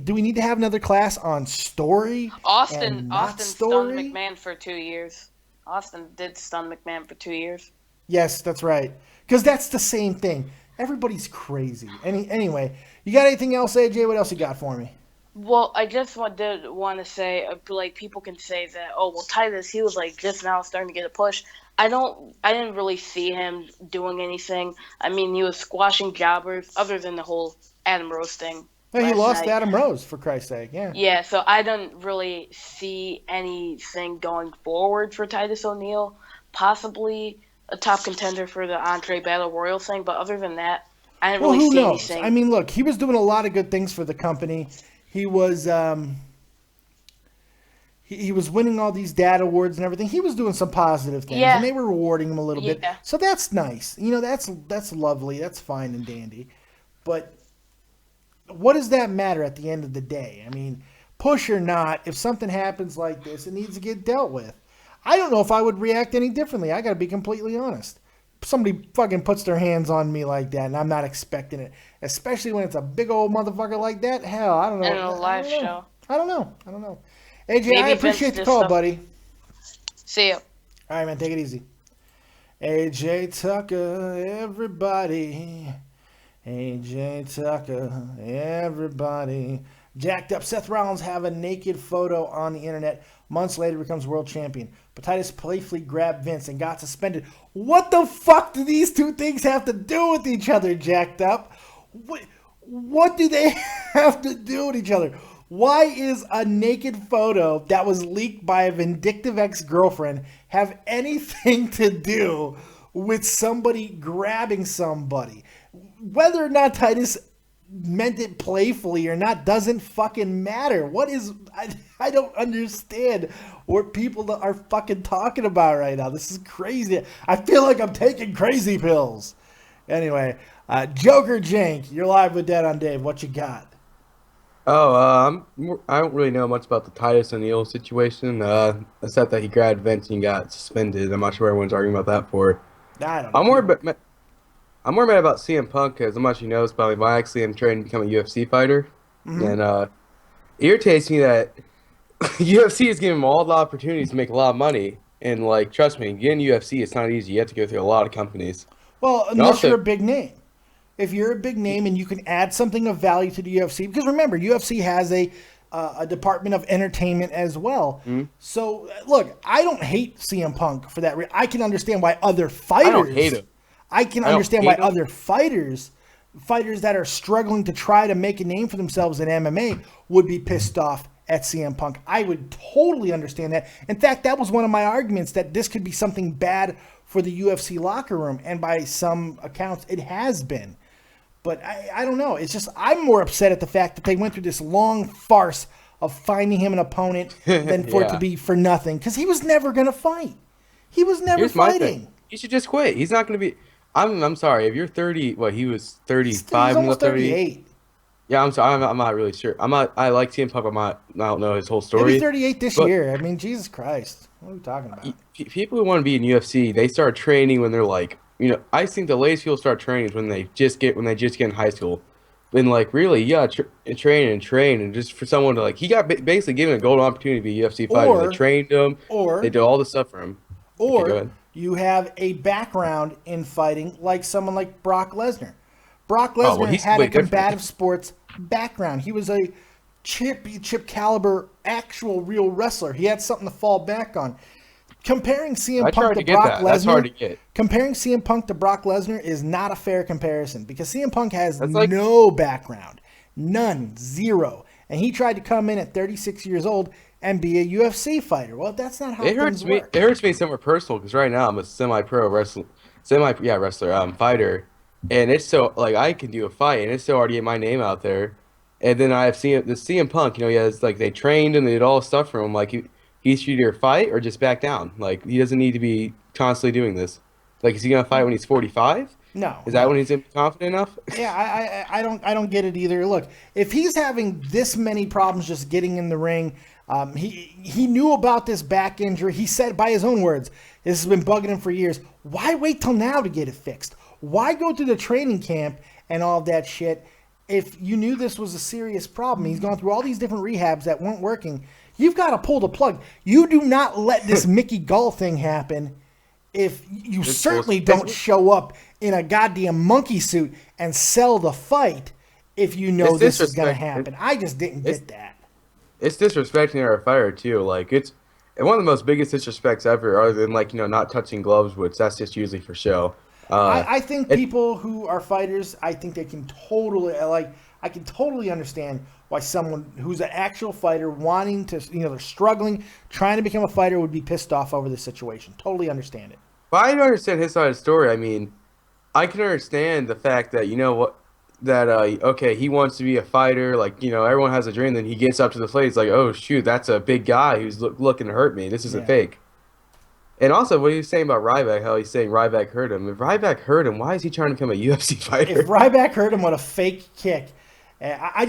do we need to have another class on story? Austin and not stunned story? McMahon for 2 years. Austin did stun McMahon for 2 years. Yes, that's right. Because that's the same thing. Everybody's crazy. Anyway, you got anything else, AJ? What else you got for me? Well, I just did want to say, like, people can say that, oh, well, Titus, he was, like, just now starting to get a push. I didn't really see him doing anything. I mean, he was squashing jobbers, other than the whole Adam Rose thing. Well, he last lost night. Adam Rose, for Christ's sake. Yeah. Yeah, so I don't really see anything going forward for Titus O'Neil. Possibly a top contender for the Andre Battle Royal thing, but other than that, I didn't Well, really who see knows? anything. I mean, look, he was doing a lot of good things for the company. He was he was winning all these dad awards and everything. He was doing some positive things, Yeah. and they were rewarding him a little bit. Yeah. So that's nice. You know, that's lovely. That's fine and dandy. But what does that matter at the end of the day? I mean, push or not, if something happens like this, it needs to get dealt with. I don't know if I would react any differently. I got to be completely honest. Somebody fucking puts their hands on me like that, and I'm not expecting it, especially when it's a big old motherfucker like that. Hell, I don't know. And a live I don't know. show. I don't know. AJ, Maybe I appreciate Vince the did call, stuff. buddy. See ya. All right, man, take it easy. AJ Tucker, everybody. AJ Tucker, everybody. Jacked up. Seth Rollins have a naked photo on the internet. Months later becomes world champion. But Titus playfully grabbed Vince and got suspended. What the fuck do these two things have to do with each other, Jacked Up? What do they have to do with each other? Why is a naked photo that was leaked by a vindictive ex-girlfriend have anything to do with somebody grabbing somebody? Whether or not Titus meant it playfully or not doesn't fucking matter. I don't understand what people are fucking talking about right now. This is crazy. I feel like I'm taking crazy pills. Anyway, Joker Jank, you're live with Dead on Dave. What you got? I don't really know much about the Titus O'Neil situation, except that he grabbed Vince and got suspended. I'm not sure what everyone's arguing about that for. I don't know. I'm more mad about CM Punk, because I'm not sure you know this, but I actually am trying to become a UFC fighter. And it irritates me that UFC is giving him all the opportunities to make a lot of money. And, like, trust me, getting UFC, it's not easy. You have to go through a lot of companies. Well, unless also- you're a big name. If you're a big name and you can add something of value to the UFC, because remember, UFC has a department of entertainment as well. So, look, I don't hate CM Punk for that. I can understand why other fighters. I don't hate him. I can don't understand why hate him. other fighters that are struggling to try to make a name for themselves in MMA would be pissed off at CM Punk. I would totally understand that. In fact, that was one of my arguments, that this could be something bad for the UFC locker room, and by some accounts, it has been. But I don't know. It's just I'm more upset at the fact that they went through this long farce of finding him an opponent than for it to Yeah. be for nothing, because he was never going to fight. He was never Here's my fighting. thing. He should just quit. He's not going to be... I'm sorry. If you're 30... What, he was 35 He's in the almost 30... 38. Yeah, I'm sorry. I'm not really sure. I like CM Punk. I don't know his whole He'll story. be 38 this But- year. I mean, Jesus Christ. What are we talking about? People who want to be in UFC, they start training when they're like, I think the latest people start training is when they just get in high school. And like really, yeah, train, and just for someone to like, he got basically given a golden opportunity to be a UFC fighter. They trained him, they did all the stuff for him. Okay, go Or ahead. you have a background in fighting, like someone like Brock Lesnar. Brock Oh, well, Lesnar he's had a way different. combative sports background. He was a championship caliber, actual real wrestler. He had something to fall back on. Comparing CM I Punk tried to to get Brock that. That's hard to Lesnar, get. comparing CM Punk to Brock Lesnar is not a fair comparison because CM Punk has That's like- no background, none, zero, and he tried to come in at 36 years old and be a UFC fighter. Well, that's not how It things hurts me. work. It hurts me somewhere personal because right now I'm a semi-pro wrestler, fighter, and it's so like I can do a fight, and it's so hard to get my name out there. And then I have seen the CM Punk. He has like they trained and they did all the stuff for him. Like he should either fight or just back down. Like he doesn't need to be constantly doing this. Like is he gonna fight when he's 45? No. Is that when he's confident enough? Yeah, I don't get it either. Look, if he's having this many problems just getting in the ring, he knew about this back injury. He said by his own words, this has been bugging him for years. Why wait till now to get it fixed? Why go through the training camp and all that shit if you knew this was a serious problem? He's gone through all these different rehabs that weren't working. You've got to pull the plug. You do not let this Mickey Gall thing happen if you certainly don't show up in a goddamn monkey suit and sell the fight if you know this is going to happen. I just didn't get that. It's disrespecting our fighter too. Like it's one of the most biggest disrespects ever, other than like not touching gloves, which that's just usually for show. I think people who are fighters, I think they can totally I can totally understand why someone who's an actual fighter wanting to, they're struggling, trying to become a fighter would be pissed off over this situation. Totally understand it. But I don't understand his side of the story. I mean, I can understand the fact that okay, he wants to be a fighter. Like everyone has a dream. Then he gets up to the plate. He's like, oh shoot, that's a big guy who's looking to hurt me. This isn't fake. And also, what he was saying about Ryback, how he's saying Ryback hurt him. If Ryback hurt him, why is he trying to become a UFC fighter? If Ryback hurt him with a fake kick, I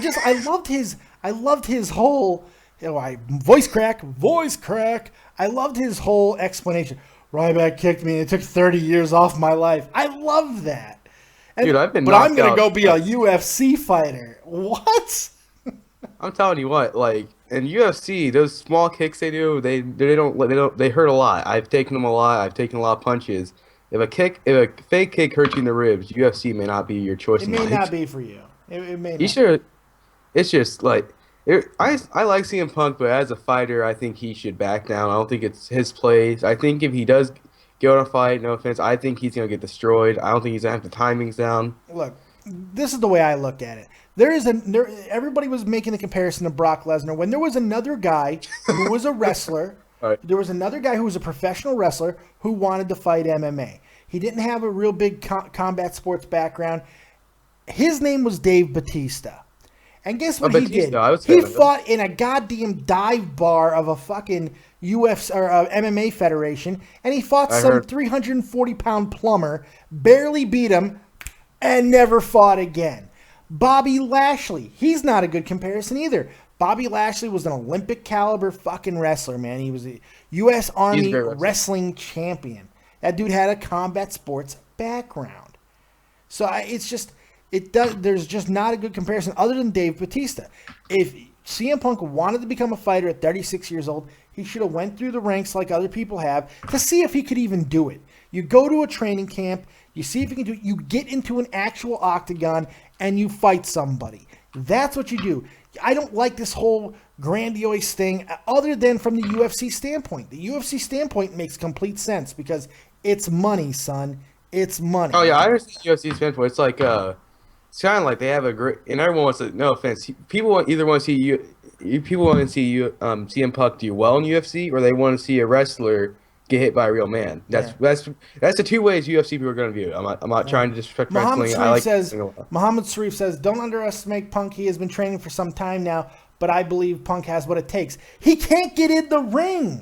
loved his whole voice crack. I loved his whole explanation. Ryback kicked me and it took 30 years off my life. I love that. Dude, I'm going to go be a UFC fighter. What? I'm telling you what, like in UFC, those small kicks they do, they hurt a lot. I've taken them a lot. I've taken a lot of punches. If a fake kick hurts you in the ribs, UFC may not be your choice. It may not be for you. It may. You should. It's just like I like CM Punk, but as a fighter, I think he should back down. I don't think it's his place. I think if he does go on a fight, no offense, I think he's gonna get destroyed. I don't think he's gonna have the timings down. Look, this is the way I look at it. Everybody was making the comparison to Brock Lesnar when there was another guy who was a wrestler. Right. There was another guy who was a professional wrestler who wanted to fight MMA. He didn't have a real big combat sports background. His name was Dave Batista. And guess what he did? He fought in a goddamn dive bar of a fucking UFC or MMA federation, and he fought some 340-pound plumber, barely beat him, and never fought again. Bobby Lashley, he's not a good comparison either. Bobby Lashley was an Olympic caliber fucking wrestler, man. He was a U.S. Army wrestling champion. That dude had a combat sports background. So there's just not a good comparison other than Dave Batista. If CM Punk wanted to become a fighter at 36 years old, he should have went through the ranks like other people have to see if he could even do it. You go to a training camp, you see if you can do it, you get into an actual octagon, and you fight somebody. That's what you do. I don't like this whole grandiose thing other than from the UFC standpoint. The UFC standpoint makes complete sense because it's money, son. It's money. Oh, yeah, I understand UFC standpoint. It's like, it's kind of like they have a great, and everyone wants to, no offense, people want to see CM Punk do well in UFC, or they want to see a wrestler get hit by a real man. That's the two ways UFC people are going to view it. I'm not trying to disrespect wrestling. Muhammad Sharif says, don't underestimate Punk. He has been training for some time now, but I believe Punk has what it takes. He can't get in the ring.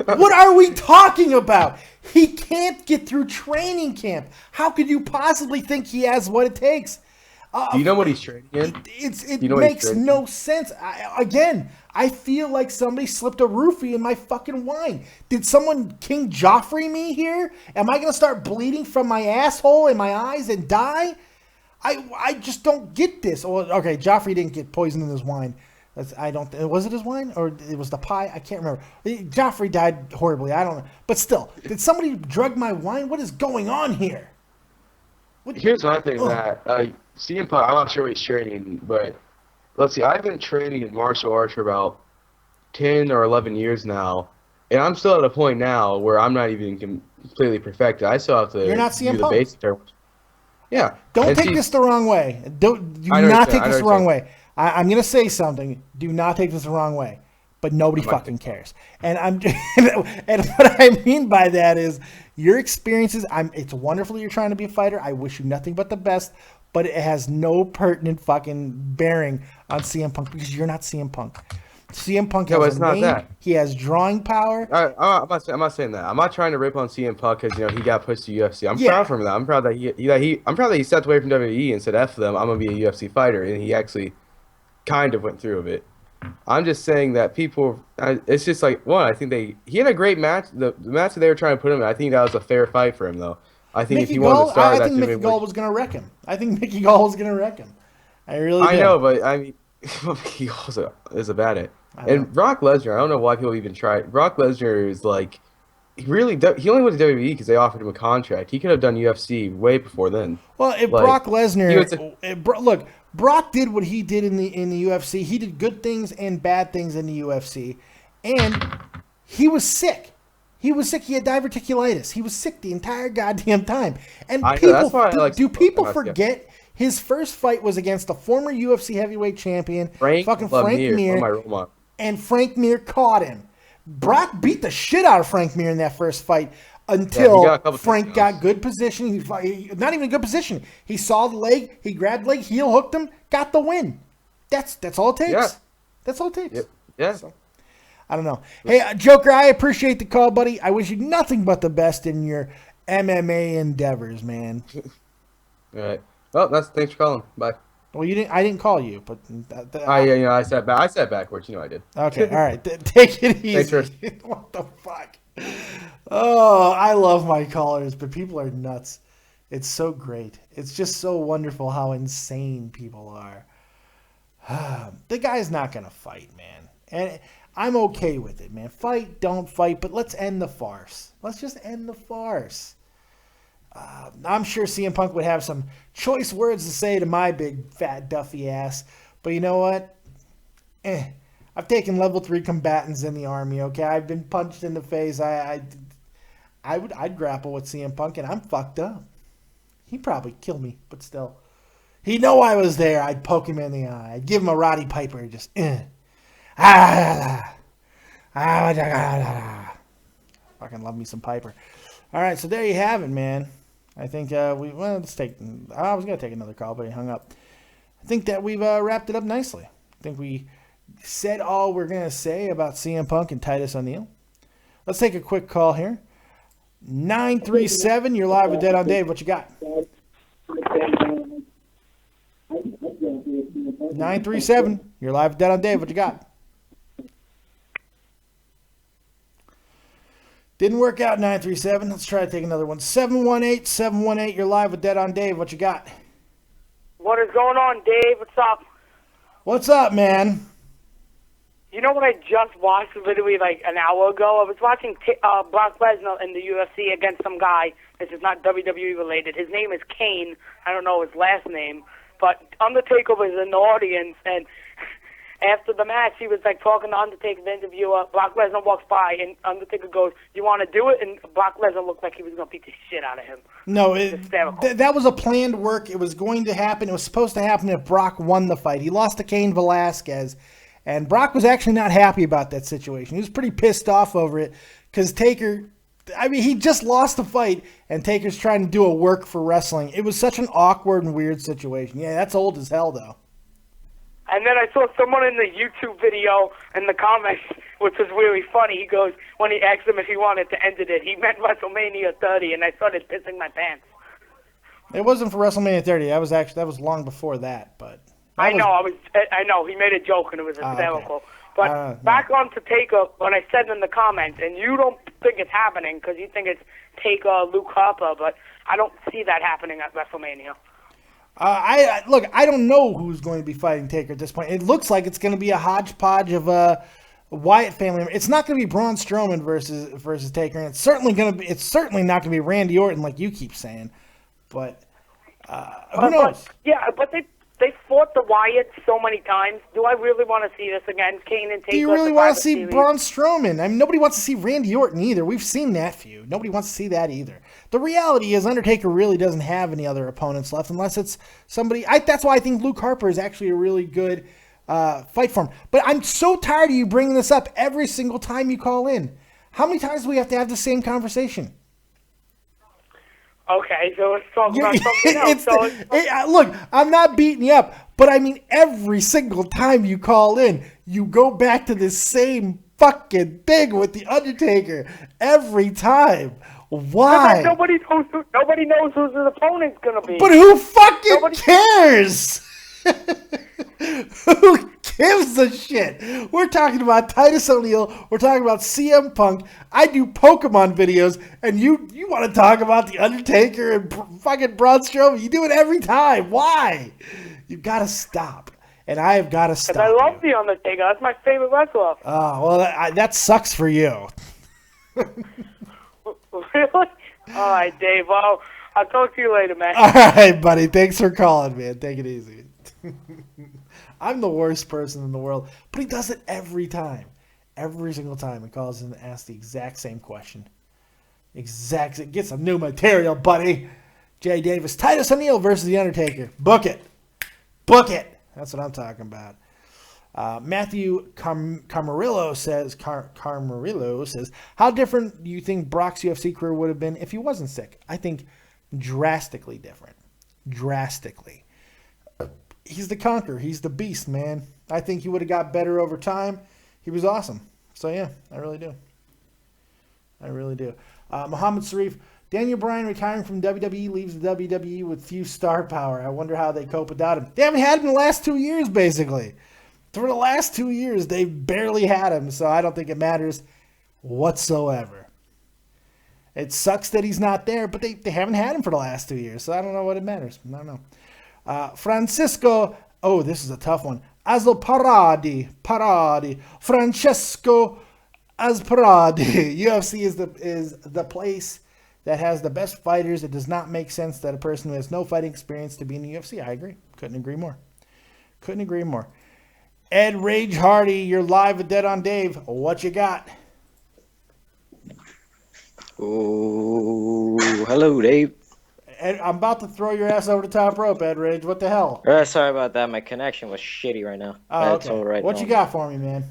What are we talking about? He can't get through training camp. How could you possibly think he has what it takes? Do you know what he's training in? It makes no sense. I feel like somebody slipped a roofie in my fucking wine. Did someone King Joffrey me here? Am I going to start bleeding from my asshole and my eyes and die? I just don't get this. Well, okay, Joffrey didn't get poisoned in his wine. Was it his wine or it was the pie? I can't remember. Joffrey died horribly. I don't know. But still, did somebody drug my wine? What is going on here? Here's one thing that CM Punk, I'm not sure what he's training, but let's see. I've been training in martial arts for about 10 or 11 years now, and I'm still at a point now where I'm not even completely perfected. I still have to You're not do CM the Punk. basic terms. Yeah. Don't take this the wrong way. Do not take this the wrong way. I'm going to say something. Do not take this the wrong way. But nobody fucking cares. And and what I mean by that is your experiences. It's wonderful you're trying to be a fighter. I wish you nothing but the best. But it has no pertinent fucking bearing on CM Punk because you're not CM Punk. CM Punk has a name. That. He has drawing power. I'm not saying that. I'm not trying to rip on CM Punk because he got pushed to UFC. I'm proud for him. I'm proud that he stepped away from WWE and said F them. I'm gonna be a UFC fighter, and he actually kind of went through a bit. I'm just saying that people. It's just like I think he had a great match. The match that they were trying to put him in, I think that was a fair fight for him though. I think if he wanted to start, I think Mickey Gall was gonna wreck him. I really do. I know, but I mean, Mickey Gall is a bad at. And Brock Lesnar, I don't know why people even try. Brock Lesnar is like, he only went to WWE because they offered him a contract. He could have done UFC way before then. Well, if Brock Lesnar, look, Brock did what he did in the UFC. He did good things and bad things in the UFC, and he was sick. He was sick. He had diverticulitis. He was sick the entire goddamn time. And people forget? His first fight was against the former UFC heavyweight champion, Frank Mir. And Frank Mir caught him. Brock beat the shit out of Frank Mir in that first fight until Frank got good position. Not even a good position. He saw the leg. He grabbed the leg, heel hooked him, got the win. That's all it takes. Yeah. That's all it takes. Yep. Yeah. So, I don't know. Hey, Joker, I appreciate the call, buddy. I wish you nothing but the best in your MMA endeavors, man. All right. Well, thanks for calling. Bye. Well, you didn't. I didn't call you, but I said backwards. I did. Okay, all right. Take it easy. What the fuck? Oh, I love my callers, but people are nuts. It's so great. It's just so wonderful how insane people are. The guy's not gonna fight, man, and I'm okay with it, man. Fight, don't fight, but let's end the farce. Let's just end the farce. I'm sure CM Punk would have some choice words to say to my big fat Duffy ass, but you know what? I've taken level 3 combatants in the army. Okay, I've been punched in the face. I'd grapple with CM Punk, and I'm fucked up. He'd probably kill me, but still, he'd know I was there. I'd poke him in the eye. I'd give him a Roddy Piper, just fucking love me some Piper. All right, so there you have it, man. I think let's take. I was gonna take another call, but he hung up. I think that we've wrapped it up nicely. I think we said all we're gonna say about CM Punk and Titus O'Neil. Let's take a quick call here. 937, you're live with Dead on Dave. What you got? 937, you're live with Dead on Dave. What you got? Didn't work out, 937. Let's try to take another one. 718, you're live with Dead on Dave. What you got? What is going on, Dave? What's up? What's up, man? You know what I just watched literally like an hour ago? I was watching Brock Lesnar in the UFC against some guy. This is not WWE related. His name is Kane. I don't know his last name. But Undertaker was in the audience, and after the match, he was like talking to Undertaker, the interviewer. Brock Lesnar walks by, and Undertaker goes, "You want to do it?" And Brock Lesnar looked like he was going to beat the shit out of him. No, that was a planned work. It was going to happen. It was supposed to happen if Brock won the fight. He lost to Cain Velasquez, and Brock was actually not happy about that situation. He was pretty pissed off over it because Taker, he just lost the fight, and Taker's trying to do a work for wrestling. It was such an awkward and weird situation. Yeah, that's old as hell, though. And then I saw someone in the YouTube video in the comments, which was really funny. He goes, when he asked him if he wanted to end it, he meant WrestleMania 30, and I started pissing my pants. It wasn't for WrestleMania 30. That was long before that, but I know. He made a joke, and it was hysterical. Okay. But back on to Taker, what I said in the comments, and you don't think it's happening because you think it's Taker, Luke Harper, but I don't see that happening at WrestleMania. Look. I don't know who's going to be fighting Taker at this point. It looks like it's going to be a hodgepodge of Wyatt family. It's not going to be Braun Strowman versus Taker, and it's certainly not going to be Randy Orton like you keep saying. But who knows? But they fought the Wyatts so many times. Do I really want to see this again? Kane and Taker. Do you really want to see Braun Strowman? I mean, nobody wants to see Randy Orton either. We've seen that feud. Nobody wants to see that either. The reality is Undertaker really doesn't have any other opponents left unless it's somebody. That's why I think Luke Harper is actually a really good fight for him. But I'm so tired of you bringing this up every single time you call in. How many times do we have to have the same conversation? Okay, so let's talk about something else. Look, I'm not beating you up, but I mean every single time you call in, you go back to the same fucking thing with The Undertaker. Every time. Why? Nobody knows who his opponent's going to be. But who fucking cares? Who gives a shit? We're talking about Titus O'Neil. We're talking about CM Punk. I do Pokemon videos, and you want to talk about The Undertaker and fucking Braun Strowman. You do it every time. Why? You've got to stop. And I have got to stop. I love The Undertaker. That's my favorite wrestler. Oh, well, that sucks for you. Really? All right, Dave. Well, I'll talk to you later, man. All right, buddy. Thanks for calling, man. Take it easy. I'm the worst person in the world, but he does it every time. Every single time he calls in and asks the exact same question. It gets some new material, buddy. Jay Davis, Titus O'Neil versus The Undertaker. Book it. Book it. That's what I'm talking about. Matthew Camarillo says, how different do you think Brock's UFC career would have been if he wasn't sick? I think drastically different. Drastically. He's the conqueror. He's the beast, man. I think he would have got better over time. He was awesome. So, yeah, I really do. Muhammad Sharif, Daniel Bryan retiring from WWE leaves the WWE with few star power. I wonder how they cope without him. They haven't had him the last 2 years, basically. For the last 2 years, they've barely had him, so I don't think it matters whatsoever. It sucks that he's not there, but they haven't had him for the last 2 years, so I don't know what it matters. I don't know. Francisco, this is a tough one. Aslo Paradi, Francesco Asparadi. UFC is the place that has the best fighters. It does not make sense that a person who has no fighting experience to be in the UFC. I agree. Couldn't agree more. Ed Rage Hardy, you're live with Dead on Dave. What you got? Oh, hello, Dave. Ed, I'm about to throw your ass over the top rope, Ed Rage. What the hell? Sorry about that. My connection was shitty right now. Oh, That's okay. all right. What you got for me, man?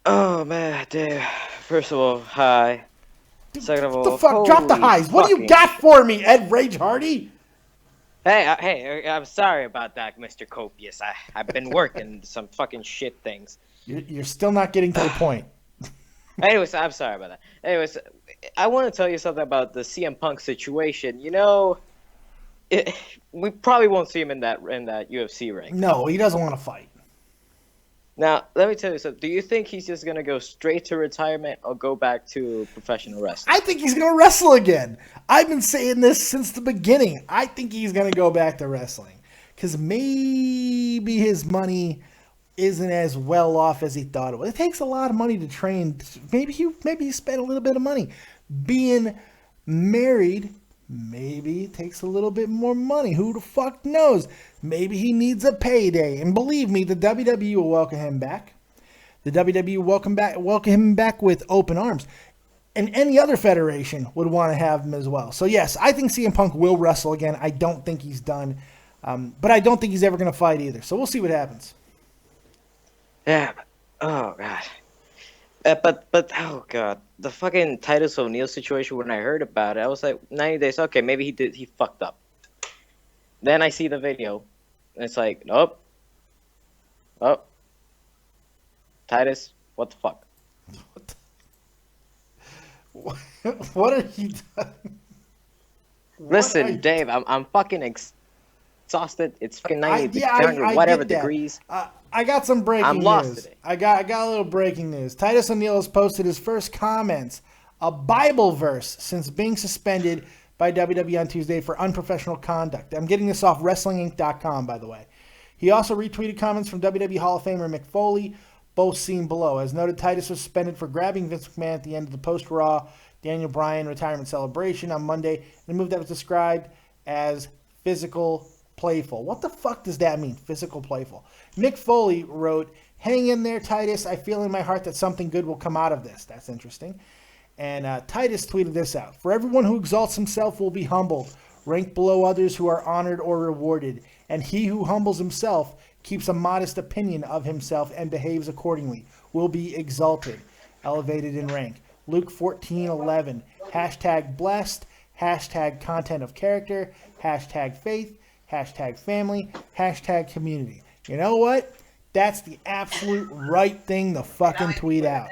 Oh, man, Dave. First of all, hi. Second of all, what the fuck? Drop the highs. What do you got for me, Ed Rage Hardy? Hey, I'm sorry about that, Mr. Copious. I've been working some fucking shit things. You're still not getting to the point. Anyways, I'm sorry about that. Anyways, I want to tell you something about the CM Punk situation. We probably won't see him in that UFC ring. No, he doesn't want to fight. Now, let me tell you something. Do you think he's just going to go straight to retirement or go back to professional wrestling? I think he's going to wrestle again. I've been saying this since the beginning. I think he's going to go back to wrestling. Because maybe his money isn't as well off as he thought it was. It takes a lot of money to train. Maybe he spent a little bit of money. Being married, maybe it takes a little bit more money. Who the fuck knows? Maybe he needs a payday. And believe me, the WWE will welcome him back. The WWE will welcome him back with open arms. And any other federation would want to have him as well. So yes, I think CM Punk will wrestle again. I don't think he's done. But I don't think he's ever going to fight either. So we'll see what happens. Yeah. Oh, God. But oh, God. The fucking Titus O'Neil situation, when I heard about it, I was like, 90 days, okay, maybe he fucked up. Then I see the video, and it's like, nope. Oh. Titus, what the fuck? What are you doing? Listen, Dave, I'm fucking exhausted. It's fucking 90 whatever degrees. I got some breaking I'm news. lost today. I got a little breaking news. Titus O'Neil has posted his first comments, a Bible verse, since being suspended by WWE on Tuesday for unprofessional conduct. I'm getting this off WrestlingInc.com, by the way. He also retweeted comments from WWE Hall of Famer Mick Foley, both seen below. As noted, Titus was suspended for grabbing Vince McMahon at the end of the post-Raw Daniel Bryan retirement celebration on Monday in a move that was described as physical playful. What the fuck does that mean, physical playful? Mick Foley wrote, "Hang in there, Titus. I feel in my heart that something good will come out of this." That's interesting. And Titus tweeted this out. "For everyone who exalts himself will be humbled, ranked below others who are honored or rewarded. And he who humbles himself, keeps a modest opinion of himself, and behaves accordingly, will be exalted, elevated in rank." Luke 14:11. Hashtag blessed. Hashtag content of character. Hashtag faith. Hashtag family. Hashtag community. You know what? That's the absolute right thing to fucking tweet out.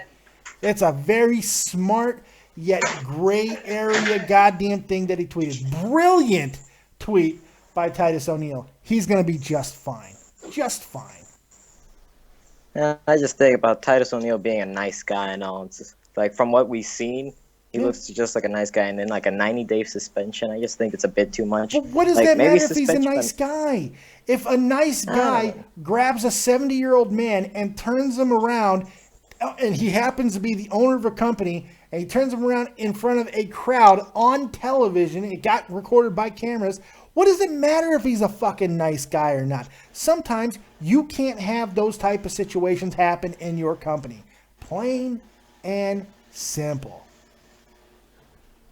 It's a very smart yet gray area goddamn thing that he tweeted. Brilliant tweet by Titus O'Neil. He's going to be just fine. Just fine. I just think about Titus O'Neil being a nice guy and all. It's just, like, from what we've seen, he looks just like a nice guy. And then, like, a 90-day suspension, I just think it's a bit too much. But what does like, that maybe matter if he's a nice guy? If a nice guy grabs a 70-year-old man and turns him around, and he happens to be the owner of a company, and he turns him around in front of a crowd on television, it got recorded by cameras, what does it matter if he's a fucking nice guy or not? Sometimes you can't have those type of situations happen in your company. Plain and simple.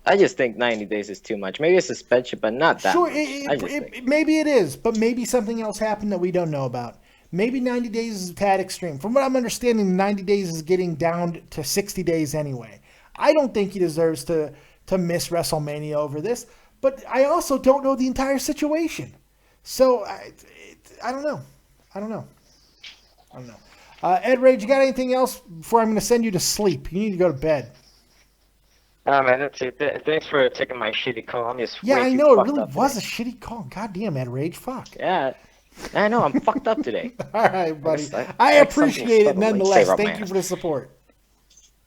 I just think 90 days is too much. Maybe a suspension, but not that Sure, much. maybe it is, but maybe something else happened that we don't know about. Maybe 90 days is a tad extreme. From what I'm understanding, 90 days is getting down to 60 days anyway. I don't think he deserves to miss WrestleMania over this, but I also don't know the entire situation. So, I don't know. I don't know. Ed Rage, you got anything else before I'm going to send you to sleep? You need to go to bed. Man, that's it. Thanks for taking my shitty call. I'm just Yeah, way I too know. It fucked really up was today. a shitty call. God damn, Ed Rage. Fuck. Yeah, I know. I'm fucked up today. All right, buddy. It's like I something appreciate it subtle, like nonetheless. Sarah Thank you Man. for the support.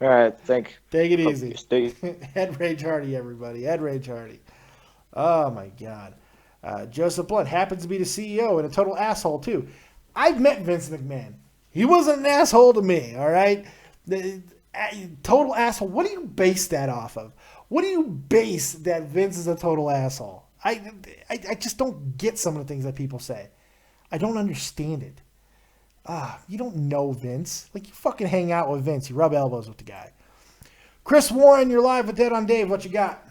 All right, Take it Hope easy. you stay- Ed Rage Hardy, everybody. Ed Rage Hardy. Oh, my God. Joseph Blunt happens to be the CEO and a total asshole, too. I've met Vince McMahon. He wasn't an asshole to me, all right? Total asshole. What do you base that off of? What do you base that Vince is a total asshole? I just don't get some of the things that people say. I don't understand it. You don't know Vince. Like, you fucking hang out with Vince. You rub elbows with the guy. Chris Warren, you're live with Dead on Dave. What you got?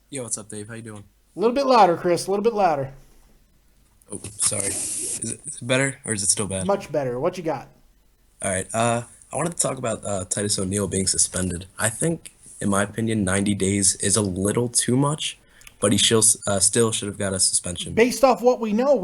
Yo, what's up, Dave? How you doing? A little bit louder, Chris. A little bit louder. Oh, sorry. Is it better, or is it still bad? Much better. What you got? All right. I wanted to talk about Titus O'Neil being suspended. I think, in my opinion, 90 days is a little too much, but he still should have got a suspension. Based off what we know,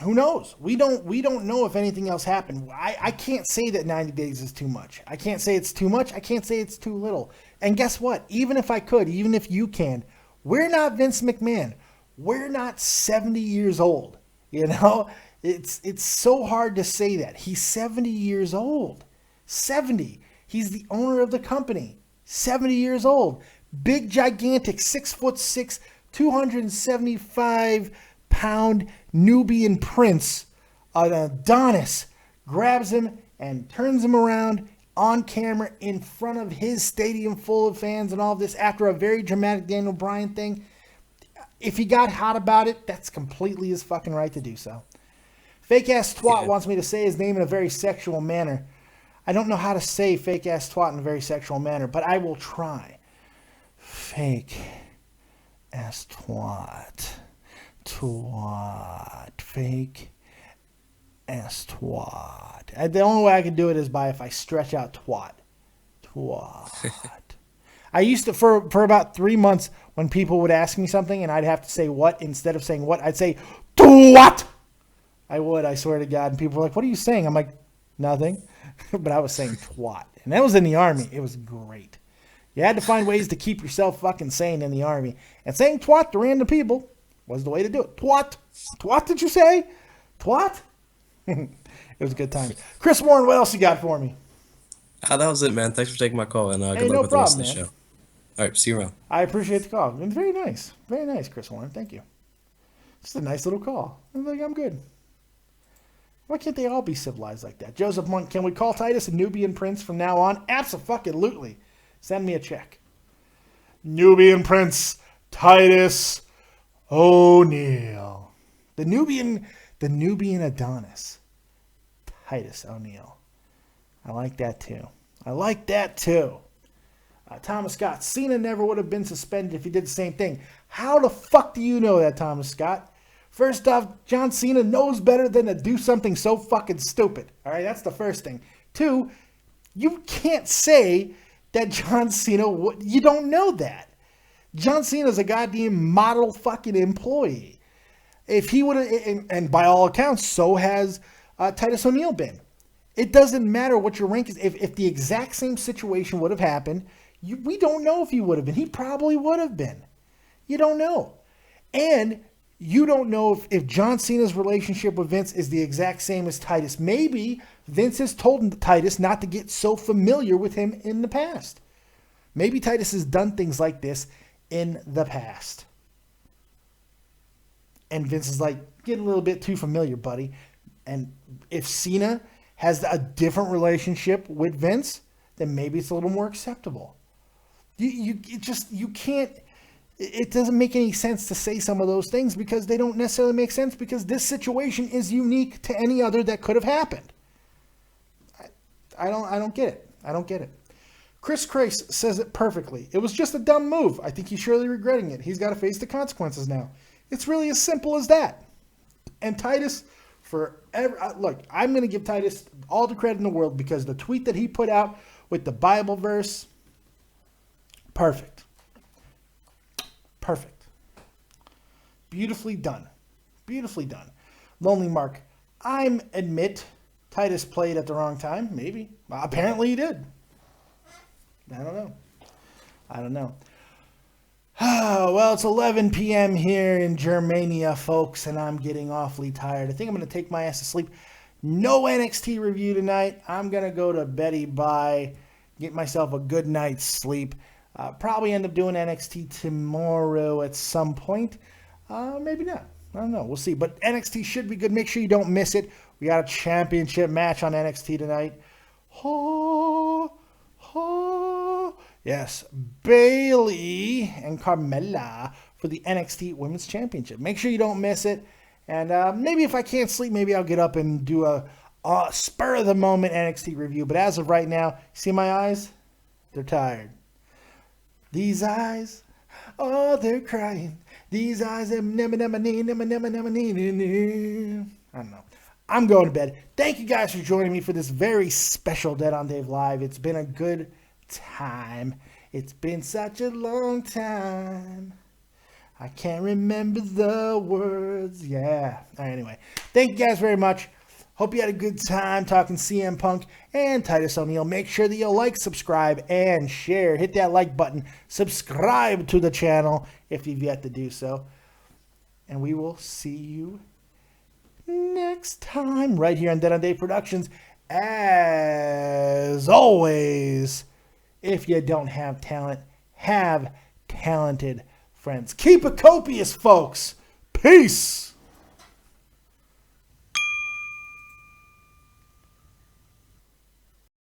who knows? We don't know if anything else happened. I can't say that 90 days is too much. I can't say it's too much. I can't say it's too little. And guess what? Even if I could, even if you can, we're not Vince McMahon. We're not 70 years old. You know, it's so hard to say that. He's 70 years old. 70. He's the owner of the company. 70 years old. Big, gigantic, 6'6", 275-pound Nubian prince, an Adonis, grabs him and turns him around on camera in front of his stadium full of fans and all of this after a very dramatic Daniel Bryan thing. If he got hot about it, that's completely his fucking right to do so. Fake-ass twat wants me to say his name in a very sexual manner. I don't know how to say fake-ass twat in a very sexual manner, but I will try. Fake-ass twat. Twat. Fake-ass twat. The only way I can do it is by if I stretch out twat. Twat. I used to, for about 3 months, when people would ask me something and I'd have to say what, instead of saying what, I'd say, twat! I would, I swear to God. And people were like, what are you saying? I'm like, nothing. But I was saying twat. And that was in the Army. It was great. You had to find ways to keep yourself fucking sane in the Army. And saying twat to random people was the way to do it. Twat. Twat, did you say? Twat? It was a good time. Chris Warren, what else you got for me? That was it, man. Thanks for taking my call, and good Hey, luck no with the rest of problem, the man. show. All right, see you around. I appreciate the call. And very nice. Very nice, Chris Warren. Thank you. Just a nice little call. I'm like, I'm good. Why can't they all be civilized like that? Joseph Monk, can we call Titus a Nubian prince from now on? Abso-fucking-lutely. Send me a check. Nubian prince Titus O'Neil. The Nubian Adonis. Titus O'Neil. I like that too. Thomas Scott. Cena never would have been suspended if he did the same thing. How the fuck do you know that, Thomas Scott? First off, John Cena knows better than to do something so fucking stupid. All right, that's the first thing. Two, you can't say that John Cena would. You don't know that. John Cena's a goddamn model fucking employee. If he would have, and by all accounts, so has Titus O'Neil been. It doesn't matter what your rank is. If the exact same situation would have happened, we don't know if he would have been. He probably would have been. You don't know. And you don't know if John Cena's relationship with Vince is the exact same as Titus. Maybe Vince has told Titus not to get so familiar with him in the past. Maybe Titus has done things like this in the past. And Vince is like, get a little bit too familiar, buddy. And if Cena has a different relationship with Vince, then maybe it's a little more acceptable. You can't. It doesn't make any sense to say some of those things because they don't necessarily make sense because this situation is unique to any other that could have happened. I don't get it. I don't get it. Chris Crace says it perfectly. It was just a dumb move. I think he's surely regretting it. He's got to face the consequences now. It's really as simple as that. And Titus, look, I'm going to give Titus all the credit in the world because the tweet that he put out with the Bible verse, perfect. Perfect. Beautifully done. Beautifully done. Lonely Mark, I admit Titus played at the wrong time. Maybe. Well, apparently he did. I don't know. Well, it's 11 p.m. here in Germania, folks, and I'm getting awfully tired. I think I'm going to take my ass to sleep. No NXT review tonight. I'm going to go to Betty Bye, get myself a good night's sleep. Probably end up doing NXT tomorrow at some point. Maybe not. I don't know. We'll see. But NXT should be good. Make sure you don't miss it. We got a championship match on NXT tonight. Yes, Bayley and Carmella for the NXT Women's Championship. Make sure you don't miss it. And maybe if I can't sleep, maybe I'll get up and do a spur-of-the-moment NXT review. But as of right now, see my eyes? They're tired. These eyes, oh, they're crying. These eyes, I don't know. I'm going to bed. Thank you guys for joining me for this very special Dead on Dave Live. It's been a good time. It's been such a long time. I can't remember the words. Yeah. All right, anyway, thank you guys very much. Hope you had a good time talking CM Punk and Titus O'Neil. Make sure that you like, subscribe, and share. Hit that like button. Subscribe to the channel if you've yet to do so. And we will see you next time right here on Dead on Dave Productions. As always, if you don't have talent, have talented friends. Keep it copious, folks. Peace.